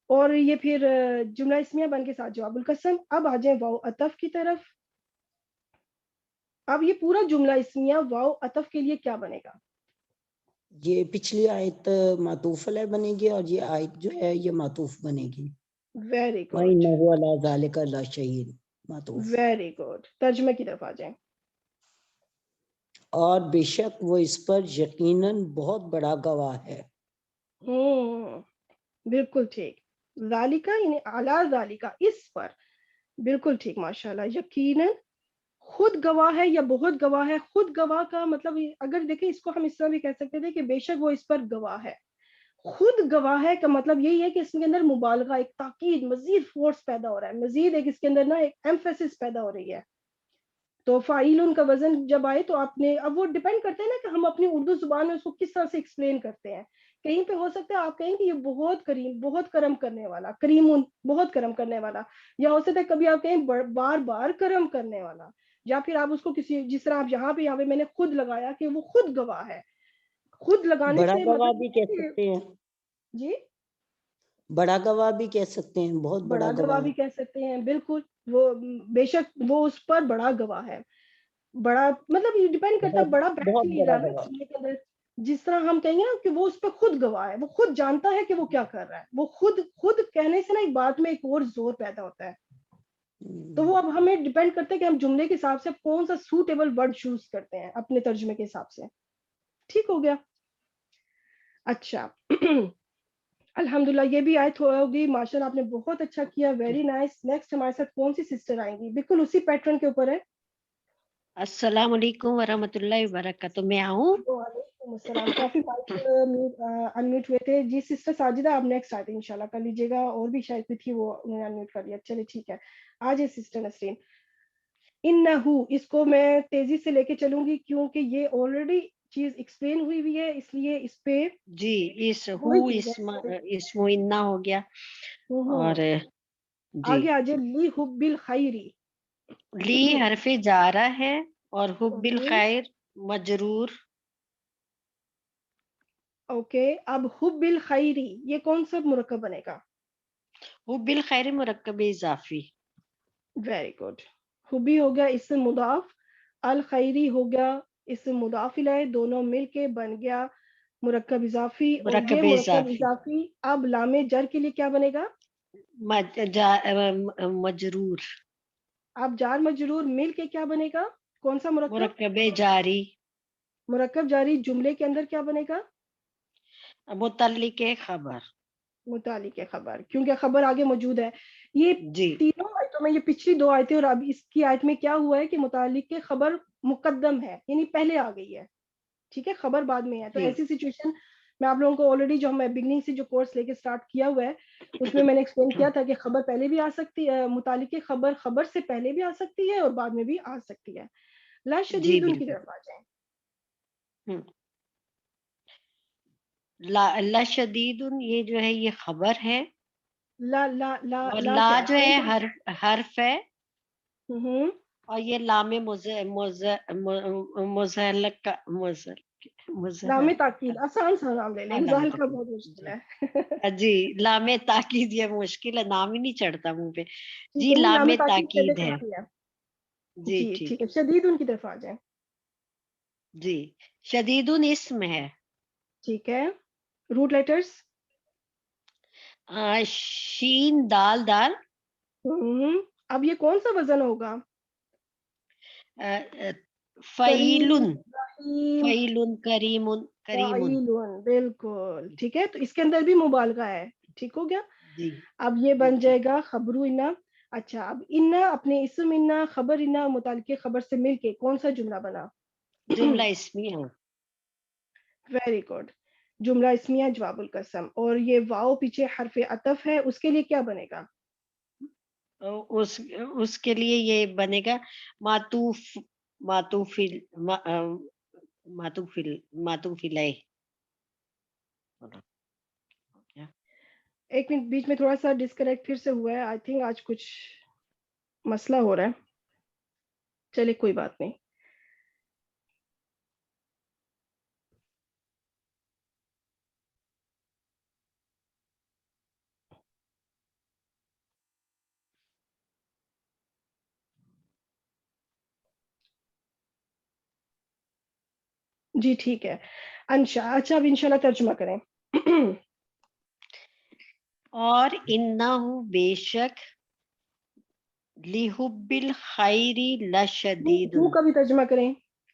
Speaker 1: اور یہ پھر جملہ اسمیہ بن کے ساتھ جواب القسم. اب آ جائیں واو عطف کی طرف. اب یہ پورا جملہ اسمیہ واو عطف کے لیے کیا بنے گا؟
Speaker 5: یہ پچھلی آیت معطوف علیہ بنے گی اور یہ آیت جو ہے یہ معطوف بنے گی.
Speaker 1: ویری گڈ،
Speaker 5: وَإِنَّهُ عَلَىٰ ذَلِكَ لَشَهِيدٌ معطوف.
Speaker 1: Very good. ترجمے کی طرف آ جائیں.
Speaker 5: اور بے شک وہ اس پر یقیناً بہت بڑا گواہ ہے.
Speaker 1: بالکل ٹھیک. ذالکا یعنی اعلیٰ ذالکا اس پر. بالکل ٹھیک ماشاءاللہ. یقیناً خود گواہ ہے یا بہت گواہ ہے. خود گواہ کا مطلب اگر دیکھیں اس کو ہم اس طرح بھی کہہ سکتے تھے کہ بے شک وہ اس پر گواہ ہے. خود گواہ ہے کا مطلب یہی ہے کہ اس کے اندر مبالغہ، ایک تاکید، مزید فورس پیدا ہو رہا ہے، مزید ایک اس کے اندر نا ایک ایمفیسس پیدا ہو رہی ہے. تو فاعلن کا وزن جب آئے تو آپ نے، اب وہ ڈیپینڈ کرتے ہیں نا کہ ہم اپنی اردو زبان میں اس کو کس طرح سے ایکسپلین کرتے ہیں. کہیں پہ ہو سکتا ہے آپ کہیں کہ یہ بہت کریم، بہت کرم کرنے والا، کریم بہت کرم کرنے والا، یا ہو سکتا ہے کبھی آپ کہیں بار بار کرم کرنے والا، یا پھر آپ اس کو کسی، جس طرح آپ یہاں پہ میں نے خود لگایا کہ وہ خود گواہ ہے. خود لگانے
Speaker 5: بڑا
Speaker 1: سے
Speaker 5: گواہ
Speaker 1: مطلب
Speaker 5: بھی کہہ سکتے ہیں.
Speaker 1: جی
Speaker 5: بڑا گواہ بھی کہہ سکتے ہیں، بہت
Speaker 1: بڑا گواہ بھی کہہ سکتے ہیں. بالکل. وہ بے شک وہ اس پر بڑا گواہ ہے. بڑا مطلب یہ ڈیپینڈ کرتا ہے، بڑا بیٹھ
Speaker 5: بہت
Speaker 1: نہیں
Speaker 5: بڑا
Speaker 1: رہا نا
Speaker 5: گواہ.
Speaker 1: سننے کے اندر. جس طرح ہم کہیں گے نا کہ وہ اس پہ خود گواہ ہے، وہ خود جانتا ہے کہ وہ کیا کر رہا ہے. وہ خود کہنے سے نا ایک بات میں ایک اور زور پیدا ہوتا ہے. تو وہ اب ہمیں ڈیپینڈ کرتا ہے کہ ہم جملے کے حساب سے کون سا سوٹیبل ورڈ چوز کرتے ہیں اپنے ترجمے کے حساب سے. ٹھیک ہو گیا. اچھا الحمدللہ یہ بھی آیت ہوگی. ماشاءاللہ آپ نے بہت اچھا کیا. Very nice. نیکسٹ ہمارے ساتھ کون سی سسٹر آئیں گی؟ بالکل اسی پیٹرن کے اوپر ہے.
Speaker 3: السلام علیکم ورحمۃ اللہ وبرکاتہ. میں آؤں؟
Speaker 1: وعلیکم السلام. کافی انمیوٹ ہوئے تھے. جی سسٹر ساجدہ آپ نیکسٹ آتے ہیں انشاءاللہ کر لیجیے گا. اور بھی شاید بھی تھی وہ انہوں نے انمیوٹ کر لیا. چلے ٹھیک ہے. آج سسٹر نسرین. انہو اس کو میں تیزی سے لے کے چلوں گی کیونکہ یہ آلریڈی چیز ایکسپلین ہوئی ہوئی ہے، اس لیے اس پہ
Speaker 3: جی اس
Speaker 1: وہی
Speaker 3: ہو
Speaker 1: چیز ہے.
Speaker 3: اسم انا ہو گیا. اور جی
Speaker 1: آگے آجے لی حب الخیری.
Speaker 3: لی حرف جارہ ہے اور حب الخیر مجرور.
Speaker 1: اوکے اب حب الخیری یہ کون سا مرکب بنے گا؟
Speaker 3: حب الخیر مرکب اضافی.
Speaker 1: Very good. حبی ہو گیا اسم مضاف، الخیری ہو گیا اسم مضاف الیہ، دونوں مل کے بن گیا مرکب اضافی. اور یہ مرکب اضافی اب لام جر کے لیے کیا بنے گا؟
Speaker 3: مجرور.
Speaker 1: اب جار مجرور مل کے کیا بنے گا؟ کون سا مرکب؟
Speaker 3: مرکب جاری.
Speaker 1: مرکب جاری جملے کے اندر کیا بنے گا؟
Speaker 3: متعلق خبر.
Speaker 1: متعلق خبر، کیونکہ خبر آگے موجود ہے. یہ
Speaker 3: جی
Speaker 1: تینوں آیتوں میں، یہ پچھلی دو آیتیں اور اب اس کی آیت میں کیا ہوا ہے کہ متعلق خبر مقدم ہے، یعنی پہلے آ گئی ہے. ٹھیک ہے، خبر بعد میں ہے. تو
Speaker 3: جی
Speaker 1: ایسی سچویشن میں آپ لوگوں کو آلریڈی جو ہم بگننگ سے جو کورس لے کے سٹارٹ کیا ہوا ہے اس میں نے ایکسپلین کیا تھا کہ خبر پہلے بھی آ سکتی ہے، متعلق خبر سے پہلے بھی آ سکتی ہے اور بعد میں بھی آ سکتی ہے. لا
Speaker 3: جی
Speaker 1: شدید ان کی
Speaker 3: بالکل.
Speaker 1: طرف آ جائیں.
Speaker 3: لا شدید یہ جو ہے یہ خبر ہے.
Speaker 1: لا لا لا
Speaker 3: اور
Speaker 1: لا
Speaker 3: لا
Speaker 1: کیا
Speaker 3: جو ہے حرف ہے. اور یہ لام مزحلق کا
Speaker 1: لام تاکید. آسان سا نام لے لیں، ظاہر کا بہت مشکل ہے.
Speaker 3: جی لام تاکید یہ مشکل ہے، نام ہی نہیں چڑھتا منہ پہ.
Speaker 1: ٹھیک
Speaker 3: جی
Speaker 1: ہے،
Speaker 3: لام
Speaker 1: لام تاکید پہلے
Speaker 3: تاکید ہے.
Speaker 1: کافی ہے.
Speaker 3: جی
Speaker 1: جی
Speaker 3: ٹھیک
Speaker 1: ٹھیک ہے. شدید ان کی طرف آ جائیں.
Speaker 3: جی شدید اسم ہے.
Speaker 1: ٹھیک ہے. Root letters.
Speaker 3: شین دال دال.
Speaker 1: اب یہ کون سا وزن ہوگا؟
Speaker 3: فعیلن.
Speaker 1: کریم.
Speaker 3: فعیلن کریمن کریمن.
Speaker 1: فعیلن. بالکل ٹھیک ہے. تو اس کے اندر بھی مبالغہ ہے. ٹھیک ہو گیا.
Speaker 3: جی
Speaker 1: اب یہ بن جائے گا خبرو انا. اچھا اب انا اپنے اسم انا، خبر انا، متعلق خبر سے مل کے کون سا جملہ بنا؟
Speaker 3: جملہ اسمیہ.
Speaker 1: Very good. جملہ اسمیہ جواب القسم. اور یہ واؤ پیچھے حرف عطف ہے، اس کے لیے کیا بنے گا؟
Speaker 3: اس کے لیے یہ بنے گا معطوف الیہ.
Speaker 1: ایک منٹ، بیچ میں تھوڑا سا ڈسکنیکٹ پھر سے ہوا ہے. آئی تھنک آج کچھ مسئلہ ہو رہا ہے. چلے کوئی بات نہیں. جی ٹھیک ہے. اچھا اب انشاءاللہ ترجمہ کریں.
Speaker 3: اور انہو بے شک لحب الخیر لشدید.
Speaker 1: ہو کا بھی ترجمہ کریں.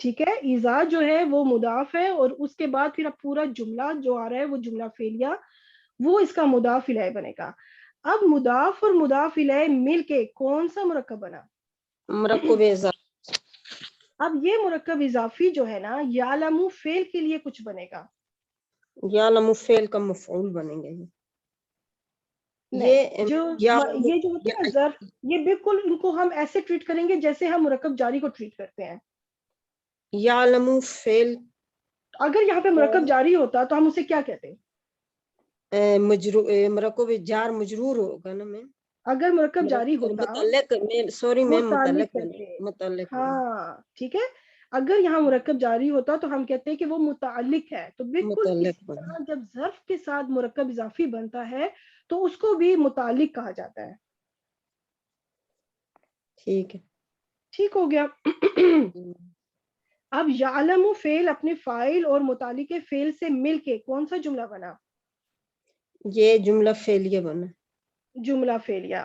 Speaker 1: ٹھیک ہے, ایزا جو ہے وہ مضاف ہے اور اس کے بعد پھر اب پورا جملہ جو آ رہا ہے وہ جملہ فعلیہ وہ اس کا مضاف الیہ بنے گا. اب مضاف اور مضاف الیہ مل کے کون سا مرکب بنا؟
Speaker 5: مرکب اضافہ.
Speaker 1: اب یہ مرکب اضافی جو ہے نا یعلم فعل کے لیے کچھ بنے گا.
Speaker 5: یعلم فعل کا مفعول بنیں گے.
Speaker 1: نہیں, یہ جو ہوتا ہے نا ظرف, یہ بالکل ان کو ہم ایسے ٹریٹ کریں گے جیسے ہم مرکب جاری کو ٹریٹ کرتے ہیں.
Speaker 5: یعلم فعل
Speaker 1: اگر یہاں پہ مرکب جاری ہوتا تو ہم اسے کیا کہتے ہیں؟
Speaker 5: مرکب جار مجرور ہوگا نا میں.
Speaker 1: اگر مرکب جاری ہوتا
Speaker 5: متعلق میں سوری میں متعلق.
Speaker 1: ہاں ٹھیک ہے, اگر یہاں مرکب جاری ہوتا تو ہم کہتے ہیں کہ وہ متعلق ہے. تو بالکل اسی طرح جب ظرف کے ساتھ مرکب اضافی بنتا ہے تو اس کو بھی متعلق کہا جاتا ہے.
Speaker 5: ٹھیک ہے,
Speaker 1: ٹھیک ہو گیا. اب یعلم فعل اپنے فاعل اور متعلق فعل سے مل کے کون سا جملہ بنا؟
Speaker 5: یہ جملہ فعلیہ بنا. جملہ
Speaker 1: فعلیہ.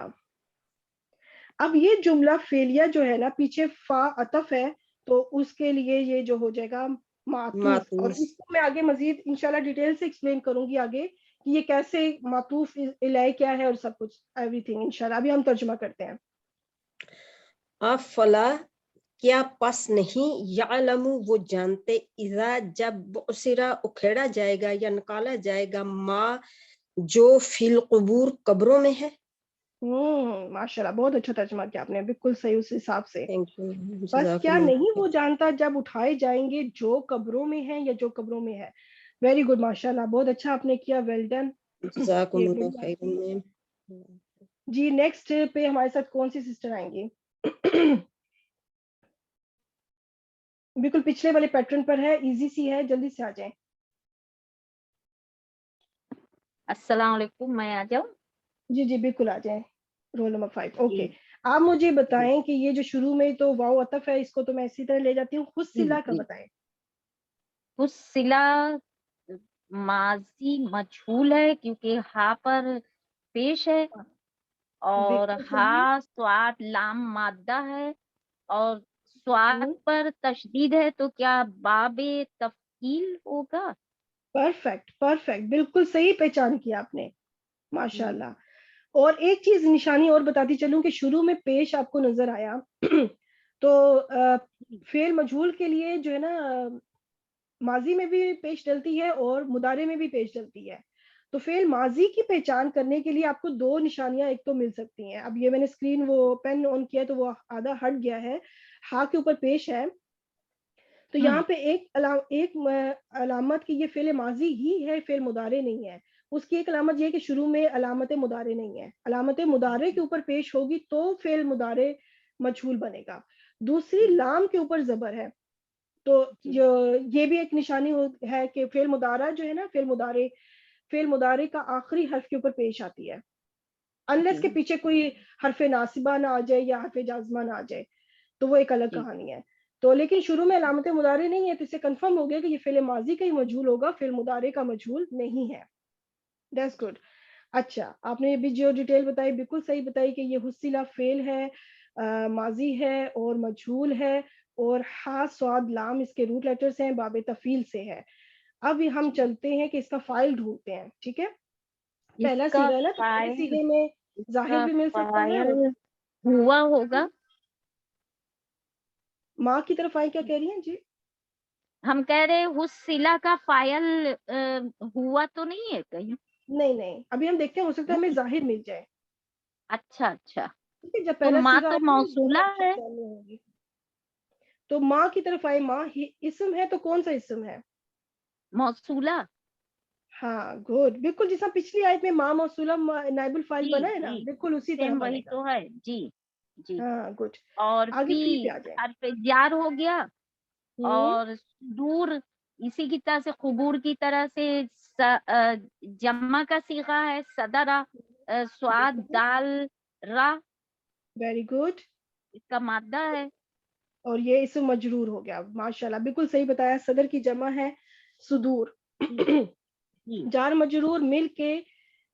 Speaker 1: اب یہ جملہ فعلیہ جو ہے نا پیچھے فا عطف ہے تو اس کے لیے یہ جو ہو جائے گا معطوف. اور اس کو میں آگے مزید انشاءاللہ ڈیٹیل سے ایکسپلین کروں گی آگے کہ یہ کیسے معطوف الیہ کیا ہے اور سب کچھ ایوری تھنگ انشاءاللہ. ابھی ہم ترجمہ کرتے ہیں.
Speaker 5: افلا کیا پس نہیں یعلم وہ جانتے اذا جب بعثرا اکھیڑا جائے گا یا نکالا جائے گا ما جو فی القبور قبروں میں ہے.
Speaker 1: ماشاءاللہ بہت اچھا ترجمہ کیا آپ نے, بالکل صحیح اس حساب سے. بس
Speaker 5: جزاک
Speaker 1: کیا
Speaker 5: اللہ.
Speaker 1: نہیں وہ جانتا جب اٹھائے جائیں گے جو قبروں میں ہیں یا جو قبروں میں ہے. ویری گڈ ماشاءاللہ, بہت اچھا آپ نے کیا, ویل ڈن.
Speaker 5: جزاکم اللہ خیر.
Speaker 1: جی نیکسٹ پہ ہمارے ساتھ کون سی سسٹر آئیں گی؟ بالکل پچھلے والے پیٹرن پر ہے, ایزی سی ہے, جلدی سے آ جائیں.
Speaker 6: السلام علیکم, میں آ جاؤں؟
Speaker 1: جی جی بالکل آ جائیں. Roll number 5. اوکے, آپ مجھے بتائیں کہ یہ جو شروع میں تو واو عطف ہے, اس کو تو میں اسی طرح لے جاتی ہوں. حصلہ کا بتائیں.
Speaker 6: حصلہ ماضی مجہول ہے کیونکہ ہا پر پیش ہے, اور ہا سواد لام مادہ ہے, اور سواد پر تشدید ہے, تو کیا باب تفعیل ہوگا؟
Speaker 1: پرفیکٹ پرفیکٹ, بالکل صحیح پہچان کیا آپ نے, ماشاءاللہ. اور ایک چیز نشانی اور بتاتی چلوں کہ شروع میں پیش آپ کو نظر آیا تو فعل مجہول کے لیے جو ہے نا ماضی میں بھی پیش ڈلتی ہے اور مضارع میں بھی پیش ڈلتی ہے. تو فعل ماضی کی پہچان کرنے کے لیے آپ کو دو نشانیاں ایک تو مل سکتی ہیں. اب یہ میں نے اسکرین وہ پین آن کیا تو وہ آدھا ہٹ گیا ہے, ہا کے اوپر پیش ہے, تو یہاں پہ ایک علامت کی یہ فعل ماضی ہی ہے, فعل مضارع نہیں ہے. اس کی ایک علامت یہ ہے کہ شروع میں علامت مضارع نہیں ہے. علامت مضارع کے اوپر پیش ہوگی تو فعل مضارع مجہول بنے گا. دوسری لام کے اوپر زبر ہے, تو یہ بھی ایک نشانی ہے کہ فعل مضارع جو ہے نا فعل مضارع کا آخری حرف کے اوپر پیش آتی ہے, انلیس کے پیچھے کوئی حرف ناصبہ نہ آ جائے یا حرف جازمہ نہ آ جائے, تو وہ ایک الگ کہانی ہے. تو لیکن شروع میں علامت مضارع نہیں ہے, تو اسے کنفرم ہو گیا کہ یہ فعل ماضی کا ہی مجہول ہوگا, فعل مضارع کا مجہول نہیں ہے. That's good. اچھا, آپ نے بھی جو ڈیٹیل بتائی بالکل صحیح بتائی کہ یہ حصلہ فعل ہے, ماضی ہے اور مجہول ہے, اور ہا صاد لام اس کے روٹ لیٹرز ہیں, باب تفعیل سے ہے. اب ہم چلتے ہیں کہ اس کا فاعل ڈھونڈتے ہیں. ٹھیک ہے, پہلا صیغہ ہے نا, تو پہلے صیغے میں ظاہر بھی مل سکتا ہے.
Speaker 6: ہوا ہوگا.
Speaker 1: ماں کی طرف آئے, کیا کہہ رہی ہیں؟ جی
Speaker 6: ہم کہہ رہے حصلہ کا فاعل ہوا تو نہیں ہے کہیں؟
Speaker 1: نہیں, ابھی ہم دیکھتے ہیں, ہو سکتا ہے ہمیں ظاہر مل جائے.
Speaker 6: اچھا,
Speaker 1: جب
Speaker 6: تو
Speaker 1: پہلا
Speaker 6: ماں
Speaker 1: صیغہ
Speaker 6: تو
Speaker 1: آئے
Speaker 6: موصولہ ہے,
Speaker 1: تو ماں کی طرف آئے. ماں اسم ہے, تو کون سا اسم ہے؟
Speaker 6: موصولہ.
Speaker 1: ہاں گڈ, بالکل جیسا پچھلی آیت میں ماں موصولہ نائب الفاعل بنا ہے نا, بالکل اسی طرح بنے
Speaker 6: وہی
Speaker 1: گا.
Speaker 6: تو ہے. جی
Speaker 1: ہاں گڈ.
Speaker 6: اور
Speaker 1: آگے
Speaker 6: فی
Speaker 1: پہ آ جائیں.
Speaker 6: حرف جار ہو گیا, اور دور اسی کی طرح سے قبور کی طرح سے جمع کا صیغہ ہے صدرہ, سواد دال را,
Speaker 1: ویری گڈ,
Speaker 6: اس کا مادہ ہے,
Speaker 1: اور یہ اسم مجرور ہو گیا. ماشاءاللہ بالکل صحیح بتایا. صدر کی جمع ہے صدور. جار مجرور مل کے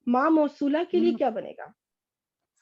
Speaker 1: ماں موصولہ کے لیے کیا بنے گا؟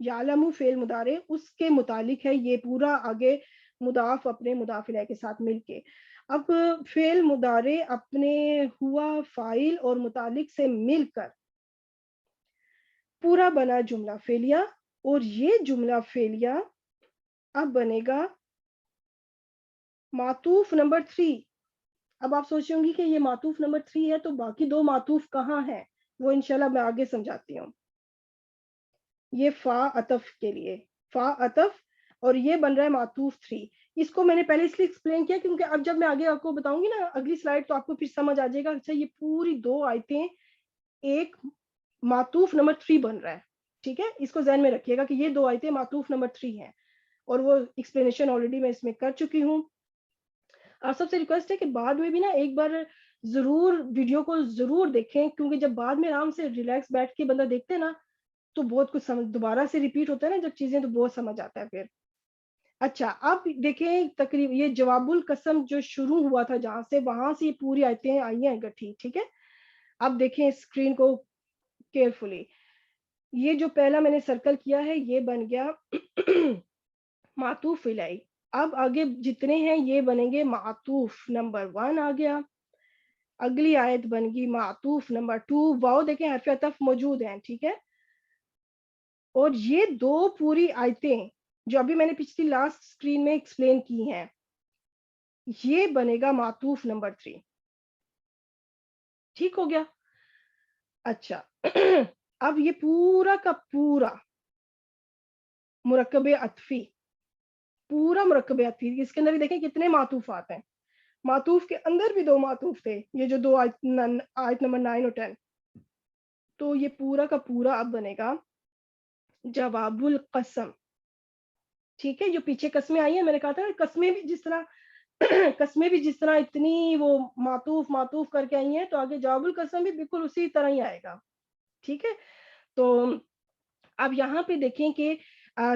Speaker 1: یعلم فعل مضارع اس کے متعلق ہے، یہ پورا آگے مضاف اپنے مضاف الیہ کے ساتھ مل کے. اب فعل مضارع اپنے ہوا فاعل اور متعلق سے مل کر پورا بنا جملہ فعلیہ، اور یہ جملہ فعلیہ اب بنے گا معطوف نمبر 3. اب آپ سوچیں گی کہ یہ معطوف نمبر 3 ہے تو باقی 2 معطوف کہاں ہیں، وہ انشاءاللہ میں آگے سمجھاتی ہوں. یہ فا عطف کے لیے فا عطف، اور یہ بن رہا ہے معطوف 3. اس کو میں نے پہلے اس لیے ایکسپلین کیا کیونکہ اب جب میں آگے آپ کو بتاؤں گی نا اگلی سلائڈ تو آپ کو پھر سمجھ آ جائے گا اچھا یہ پوری 2 آیتیں ایک معطوف نمبر 3 بن رہا ہے. ٹھیک ہے، اس کو ذہن میں رکھیے گا کہ یہ 2 آیتیں معطوف نمبر 3 ہیں، اور وہ ایکسپلینیشن آلریڈی میں اس میں کر چکی ہوں. آپ سب سے ریکویسٹ ہے کہ بعد میں بھی نا ایک بار ضرور ویڈیو کو ضرور دیکھیں، کیونکہ جب بعد میں آرام سے ریلیکس بیٹھ کے بندہ دیکھتے نا تو بہت کچھ سمجھ دوبارہ سے ریپیٹ ہوتا ہے نا جب چیزیں، تو بہت سمجھ آتا ہے پھر. اچھا اب دیکھیں تقریبا یہ جواب القسم جو شروع ہوا تھا جہاں سے، وہاں سے یہ پوری آیتیں آئی ہیں گٹھی. ٹھیک ہے، اب دیکھیں اسکرین کو کیئرفلی. یہ جو پہلا میں نے سرکل کیا ہے یہ بن گیا معطوف الیہ. اب آگے جتنے ہیں یہ بنیں گے معطوف نمبر 1 آ گیا. اگلی آیت بن گی معطوف نمبر 2. واو دیکھیں حرف عطف موجود ہیں. ٹھیک ہے، اور یہ 2 پوری آیتیں جو ابھی میں نے پچھلی لاسٹ اسکرین میں ایکسپلین کی ہیں یہ بنے گا معطوف نمبر 3. ٹھیک ہو گیا. اچھا اب یہ پورا کا پورا مرکب عطفی، پورا مرکب عطفی، اس کے اندر دیکھیں کتنے معطوفات ہیں. معطوف کے اندر بھی 2 معطوف تھے، یہ جو 2 آیت نمبر 9 اور 10. تو یہ پورا کا پورا اب بنے گا جواب القسم. ٹھیک ہے، جو پیچھے قسمیں آئی ہیں میں نے کہا تھا قسمیں بھی جس طرح اتنی وہ معطوف کر کے آئی ہیں تو آگے جواب القسم بھی بالکل اسی طرح ہی آئے گا. ٹھیک ہے، تو اب یہاں پہ دیکھیں کہ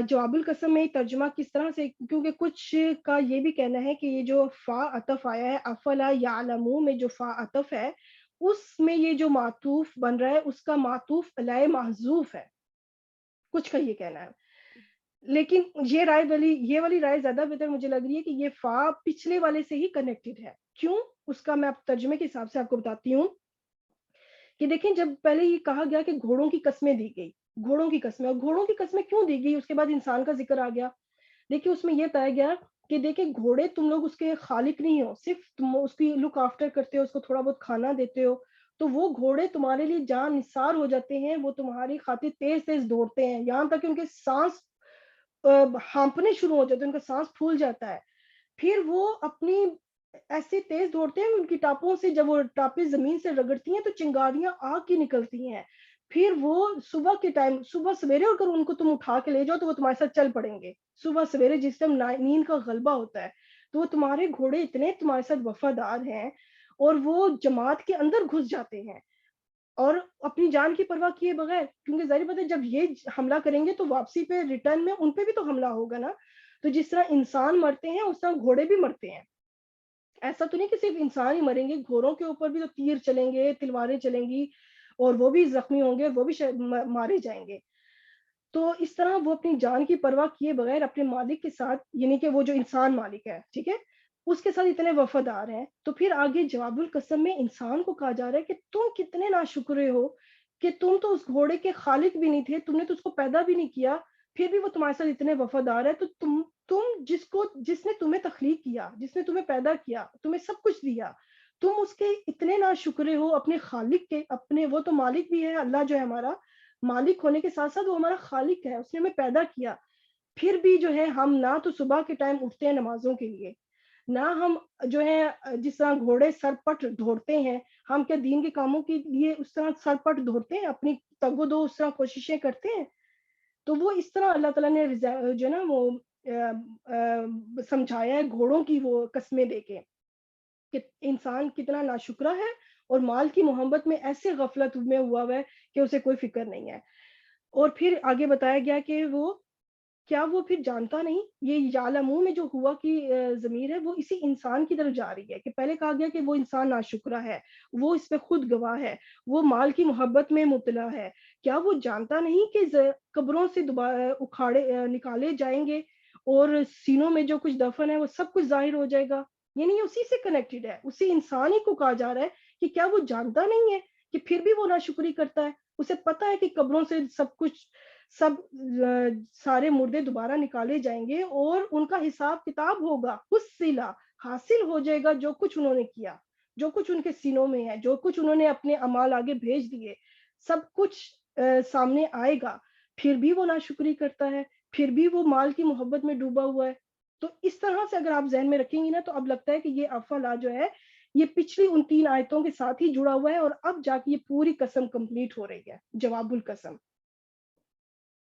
Speaker 1: جواب القسم میں ترجمہ کس طرح سے، کیونکہ کچھ کا یہ بھی کہنا ہے کہ یہ جو فا عطف آیا ہے افلا یعلمون میں جو فا عطف ہے اس میں یہ جو معطوف بن رہا ہے اس کا معطوف علیہ محذوف ہے، کچھ کا یہ کہنا ہے. لیکن یہ والی رائے زیادہ بہتر مجھے لگ رہی ہے کہ یہ فا پچھلے والے سے ہی کنیکٹڈ ہے. کیوں، اس کا میں ترجمے کے حساب سے آپ کو بتاتی ہوں کہ دیکھیں جب پہلے یہ کہا گیا کہ گھوڑوں کی قسمیں دی گئی، گھوڑوں کی قسمیں، اور گھوڑوں کی قسمیں کیوں دی گئی، اس کے بعد انسان کا ذکر آ گیا. دیکھیں اس میں یہ بتایا گیا کہ دیکھیں گھوڑے تم لوگ اس کے خالق نہیں ہو، صرف تم اس کی لک آفٹر کرتے ہو، اس کو تھوڑا بہت کھانا دیتے ہو، تو وہ گھوڑے تمہارے لیے جان نثار ہو جاتے ہیں، وہ تمہاری خاطر تیز تیز دوڑتے ہیں یہاں تک کہ ان کے سانس ہانپنے شروع ہو جاتے ہیں، ان کا سانس پھول جاتا ہے. پھر وہ اپنی ایسے تیز دوڑتے ہیں ان کی ٹاپوں سے، جب وہ ٹاپیں زمین سے رگڑتی ہیں تو چنگاریاں آگ کی نکلتی ہیں. پھر وہ صبح کے ٹائم، صبح سویرے اگر ان کو تم اٹھا کے لے جاؤ تو وہ تمہارے ساتھ چل پڑیں گے. صبح سویرے جس ٹائم نیند کا غلبہ ہوتا ہے تو وہ تمہارے گھوڑے اتنے تمہارے ساتھ وفادار ہیں اور وہ جماعت کے اندر گھس جاتے ہیں اور اپنی جان کی پرواہ کیے بغیر، کیونکہ ظاہر بات ہے جب یہ حملہ کریں گے تو واپسی پہ ریٹرن میں ان پہ بھی تو حملہ ہوگا نا. تو جس طرح انسان مرتے ہیں اس طرح گھوڑے بھی مرتے ہیں. ایسا تو نہیں کہ صرف انسان ہی مریں گے، گھوڑوں کے اوپر بھی تو تیر چلیں گے، تلواریں چلیں گی اور وہ بھی زخمی ہوں گے، وہ بھی مارے جائیں گے. تو اس طرح وہ اپنی جان کی پرواہ کیے بغیر اپنے مالک کے ساتھ، یعنی کہ وہ جو انسان مالک ہے، ٹھیک ہے، اس کے ساتھ اتنے وفادار ہیں. تو پھر آگے جواب القسم میں انسان کو کہا جا رہا ہے کہ تم کتنے ناشکرے ہو کہ تم تو اس گھوڑے کے خالق بھی نہیں تھے، تم نے تو اس کو پیدا بھی نہیں کیا، پھر بھی وہ تمہارے ساتھ اتنے وفادار ہے. تو تم جس نے تمہیں تخلیق کیا، جس نے تمہیں پیدا کیا، تمہیں سب کچھ دیا، تم اس کے اتنے ناشکرے ہو اپنے خالق کے. اپنے وہ تو مالک بھی ہے، اللہ جو ہے ہمارا مالک ہونے کے ساتھ ساتھ وہ ہمارا خالق ہے، اس نے ہمیں پیدا کیا. پھر بھی جو ہے ہم نہ تو صبح کے ٹائم اٹھتے ہیں نمازوں کے لیے، نہ ہم جو ہے جس طرح گھوڑے سر پٹ دوڑتے ہیں، ہم کیا دین کے کاموں کے لیے اس طرح سر پٹ دوڑتے ہیں، اپنی تگ و دو اس طرح کوششیں کرتے ہیں. تو وہ اس طرح اللہ تعالیٰ نے جو نا وہ سمجھایا ہے گھوڑوں کی وہ قسمیں دے کے کہ انسان کتنا ناشکرا ہے اور مال کی محبت میں ایسے غفلت میں ہوا ہے کہ اسے کوئی فکر نہیں ہے. اور پھر آگے بتایا گیا کہ وہ کیا وہ پھر جانتا نہیں؟ یہ یعلمو میں جو ہوا کی ضمیر ہے وہ اسی انسان کی طرف جا رہی ہے کہ پہلے کہا گیا کہ وہ انسان ناشکرا ہے، وہ اس پہ خود گواہ ہے، وہ مال کی محبت میں مبتلا ہے، کیا وہ جانتا نہیں کہ قبروں سے دوبارہ اکھاڑے نکالے جائیں گے اور سینوں میں جو کچھ دفن ہے وہ سب کچھ ظاہر ہو جائے گا؟ یعنی یہ اسی سے کنیکٹڈ ہے، اسی انسان ہی کو کہا جا رہا ہے کہ کیا وہ جانتا نہیں ہے کہ پھر بھی وہ ناشکری کرتا ہے؟ اسے پتا ہے کہ قبروں سے سب سارے مردے دوبارہ نکالے جائیں گے اور ان کا حساب کتاب ہوگا، حصلہ حاصل ہو جائے گا جو کچھ انہوں نے کیا، جو کچھ ان کے سینوں میں ہے، جو کچھ انہوں نے اپنے اعمال آگے بھیج دیے، سب کچھ سامنے آئے گا، پھر بھی وہ ناشکری کرتا ہے، پھر بھی وہ مال کی محبت میں ڈوبا ہوا ہے۔ تو اس طرح سے اگر آپ ذہن میں رکھیں گی نا تو اب لگتا ہے کہ یہ افلا جو ہے یہ پچھلی ان 3 آیتوں کے ساتھ ہی جڑا ہوا ہے، اور اب جا کے یہ پوری قسم کمپلیٹ ہو رہی ہے، جواب القسم۔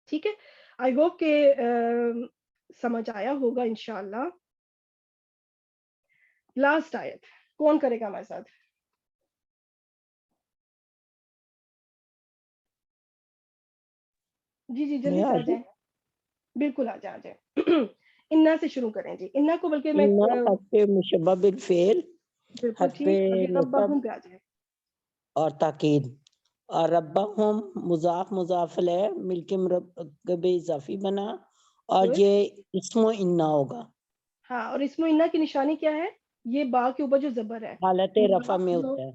Speaker 1: ٹھیک ہے، آئی ہوپ کہ سمجھ آیا ہوگا انشاءاللہ۔ لاسٹ آیت کون کرے گا ہمارے ساتھ؟ جی جی جلدی سے آ جائیں، بالکل آ جائیں انا سے شروع کریں جی، انا کو بلکہ میں
Speaker 7: حرف مشبہ بالفعل،
Speaker 1: بالکل ٹھیک، ابھی ربہم پہ آ جائیں
Speaker 7: اور تاکید، اور ربہم مضاف مضاف الیہ مل کے مرکب اضافی بنا، اور
Speaker 1: Good.
Speaker 7: یہ اسم و انا ہوگا۔
Speaker 1: ہاں، اور اسم و انا کی نشانی کیا ہے؟ یہ با کے اوپر جو زبر ہے،
Speaker 7: حالت رفع میں ہوتا ہے۔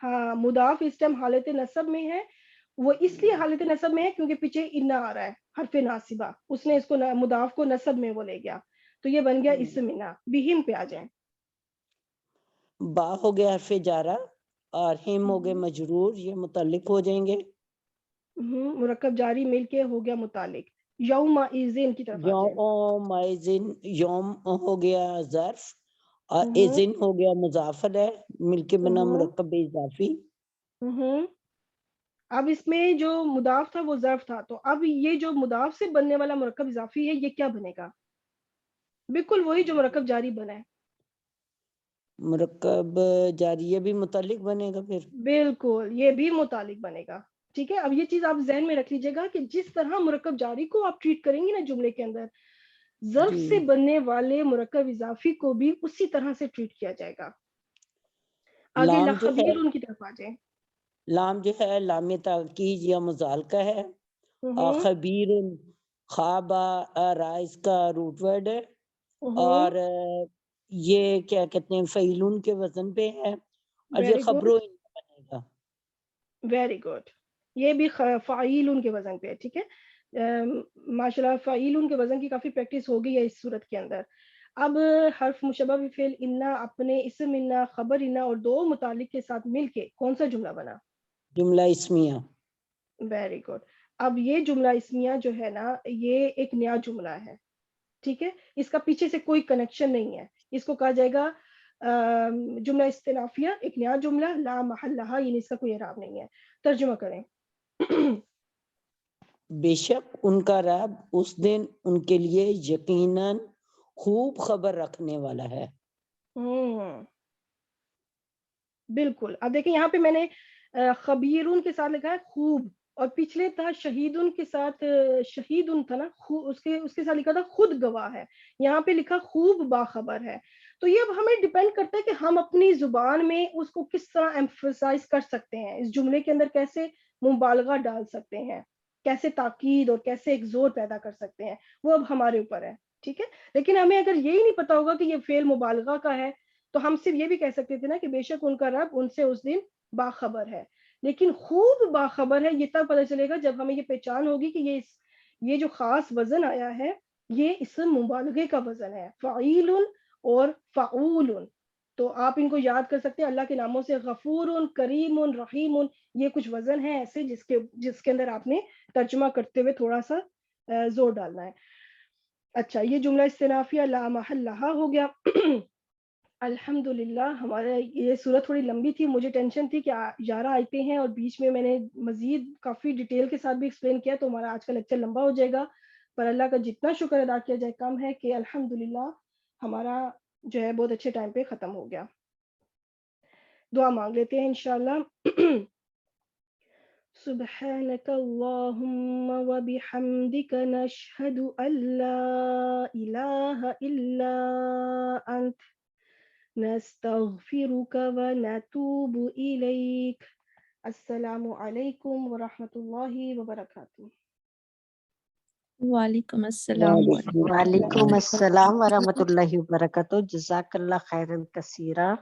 Speaker 1: ہاں، مضاف اس ٹائم حالت نصب میں ہے، وہ اس لیے حالت نصب میں ہے کیونکہ پیچھے انا آ رہا ہے حرف ناصبہ، اس نے اس کو مضاف کو نصب میں وہ لے گیا، تو یہ بن گیا اسم انا۔ بہم پہ آ جائیں۔
Speaker 7: با ہو گیا حرف جارہ اور ہم ہو گئے مجرور، یہ متعلق ہو جائیں گے۔
Speaker 1: مرکب جاری مل کے ہو گیا متعلق۔ یوم ایزن کی طرف آ جائیں۔
Speaker 7: یوم ایزن، یوم ہو گیا ظرف اور ایزن ہو گیا مضاف ہے، مل کے بنا مرکب اضافی۔
Speaker 1: اب اس میں جو مضاف تھا وہ ظرف تھا، تو اب یہ جو مضاف سے بننے والا مرکب اضافی ہے یہ کیا بنے گا؟ بالکل وہی جو مرکب جاری بنا ہے،
Speaker 7: مرکب جاری یہ بھی متعلق بنے گا پھر۔
Speaker 1: بالکل یہ بھی متعلق بنے گا۔ ٹھیک ہے، اب یہ چیز آپ ذہن میں رکھ لیجیے گا کہ جس طرح مرکب جاری کو آپ ٹریٹ کریں گی نا جملے کے اندر، ظرف سے بننے والے مرکب اضافی کو بھی اسی طرح سے ٹریٹ کیا جائے گا۔ آگے
Speaker 7: لام جو ہے،
Speaker 1: لخبیر ان کی طرف آ جائیں۔
Speaker 7: لام جو ہے لام تاکید یا مزالقہ ہے، اور خبیر خواب رائز کا روٹ ورڈ ہے، اور یہ کیا کہتے ہیں فعیلون کے وزن پہ ہے، اور یہ
Speaker 1: ویری
Speaker 7: خبر
Speaker 1: گڈ،
Speaker 7: و اننا بنے گا۔
Speaker 1: ویری گڈ، یہ بھی فعیلون کے وزن پہ ہے۔ ٹھیک ہے، ماشاءاللہ فعیلون کے وزن کی کافی پریکٹس ہو گئی ہے اس صورت کے اندر۔ اب حرف مشبہ بفعل انا اپنے اسم انا، خبر انا اور 2 متعلق کے ساتھ مل کے کون سا جملہ بنا؟
Speaker 7: جملہ اسمیہ۔
Speaker 1: Very good. اب یہ جملہ اسمیہ جو ہے نا یہ ایک نیا جملہ ہے، ٹھیک ہے، اس کا پیچھے سے کوئی کنیکشن نہیں ہے، اس کو کہا جائے گا جملہ استنافیہ، ایک نیا جملہ، لا محل لہا، یعنی اس کا کوئی اعراب نہیں ہے۔ ترجمہ کریں۔
Speaker 7: بے شک ان کا رب اس دن ان کے لیے یقیناً خوب خبر رکھنے والا ہے۔
Speaker 1: بالکل، اب دیکھیں یہاں پہ میں نے خبیرون کے ساتھ لکھا ہے خوب، اور پچھلے تھا شہیدن کے ساتھ، شہیدن تھا نا، اس کے ساتھ لکھا تھا خود گواہ ہے، یہاں پہ لکھا خوب باخبر ہے۔ تو یہ اب ہمیں ڈیپینڈ کرتا ہے کہ ہم اپنی زبان میں اس کو کس طرح ایمفسائز کر سکتے ہیں، اس جملے کے اندر کیسے مبالغہ ڈال سکتے ہیں، کیسے تاکید اور کیسے ایک زور پیدا کر سکتے ہیں، وہ اب ہمارے اوپر ہے۔ ٹھیک ہے، لیکن ہمیں اگر یہی نہیں پتا ہوگا کہ یہ فعل مبالغہ کا ہے تو ہم صرف یہ بھی کہہ سکتے تھے نا کہ بے شک ان کا رب ان سے اس دن باخبر ہے، لیکن خوب باخبر ہے یہ تب پتہ چلے گا جب ہمیں یہ پہچان ہوگی کہ یہ جو خاص وزن آیا ہے یہ اسم مبالغے کا وزن ہے، فعیل اور فعول۔ تو آپ ان کو یاد کر سکتے ہیں اللہ کے ناموں سے، غفور، کریم، رحیم، یہ کچھ وزن ہیں ایسے جس کے اندر آپ نے ترجمہ کرتے ہوئے تھوڑا سا زور ڈالنا ہے۔ اچھا، یہ جملہ استنافیہ لا محل لہا ہو گیا۔ الحمدللہ ہمارا یہ سورت تھوڑی لمبی تھی، مجھے ٹینشن تھی کہ 11 آیتیں ہیں اور بیچ میں میں نے مزید کافی ڈیٹیل کے ساتھ بھی ایکسپلین کیا تو ہمارا آج کا لیکچر لمبا ہو جائے گا، پر اللہ کا جتنا شکر ادا کیا جائے کم ہے کہ الحمدللہ ہمارا جو ہے بہت اچھے ٹائم پہ ختم ہو گیا۔ دعا مانگ لیتے ہیں انشاءاللہ۔ سبحانك اللهم وبحمدك نشهد أن لا إله إلا أنت نستغفرك ونتوب إليك. السلام عليكم ورحمة الله وبركاته.
Speaker 4: وعلیکم السلام
Speaker 3: وعلیکم السلام ورحمۃ اللہ وبرکاتہ. جزاک اللہ خیرن کثیرہ.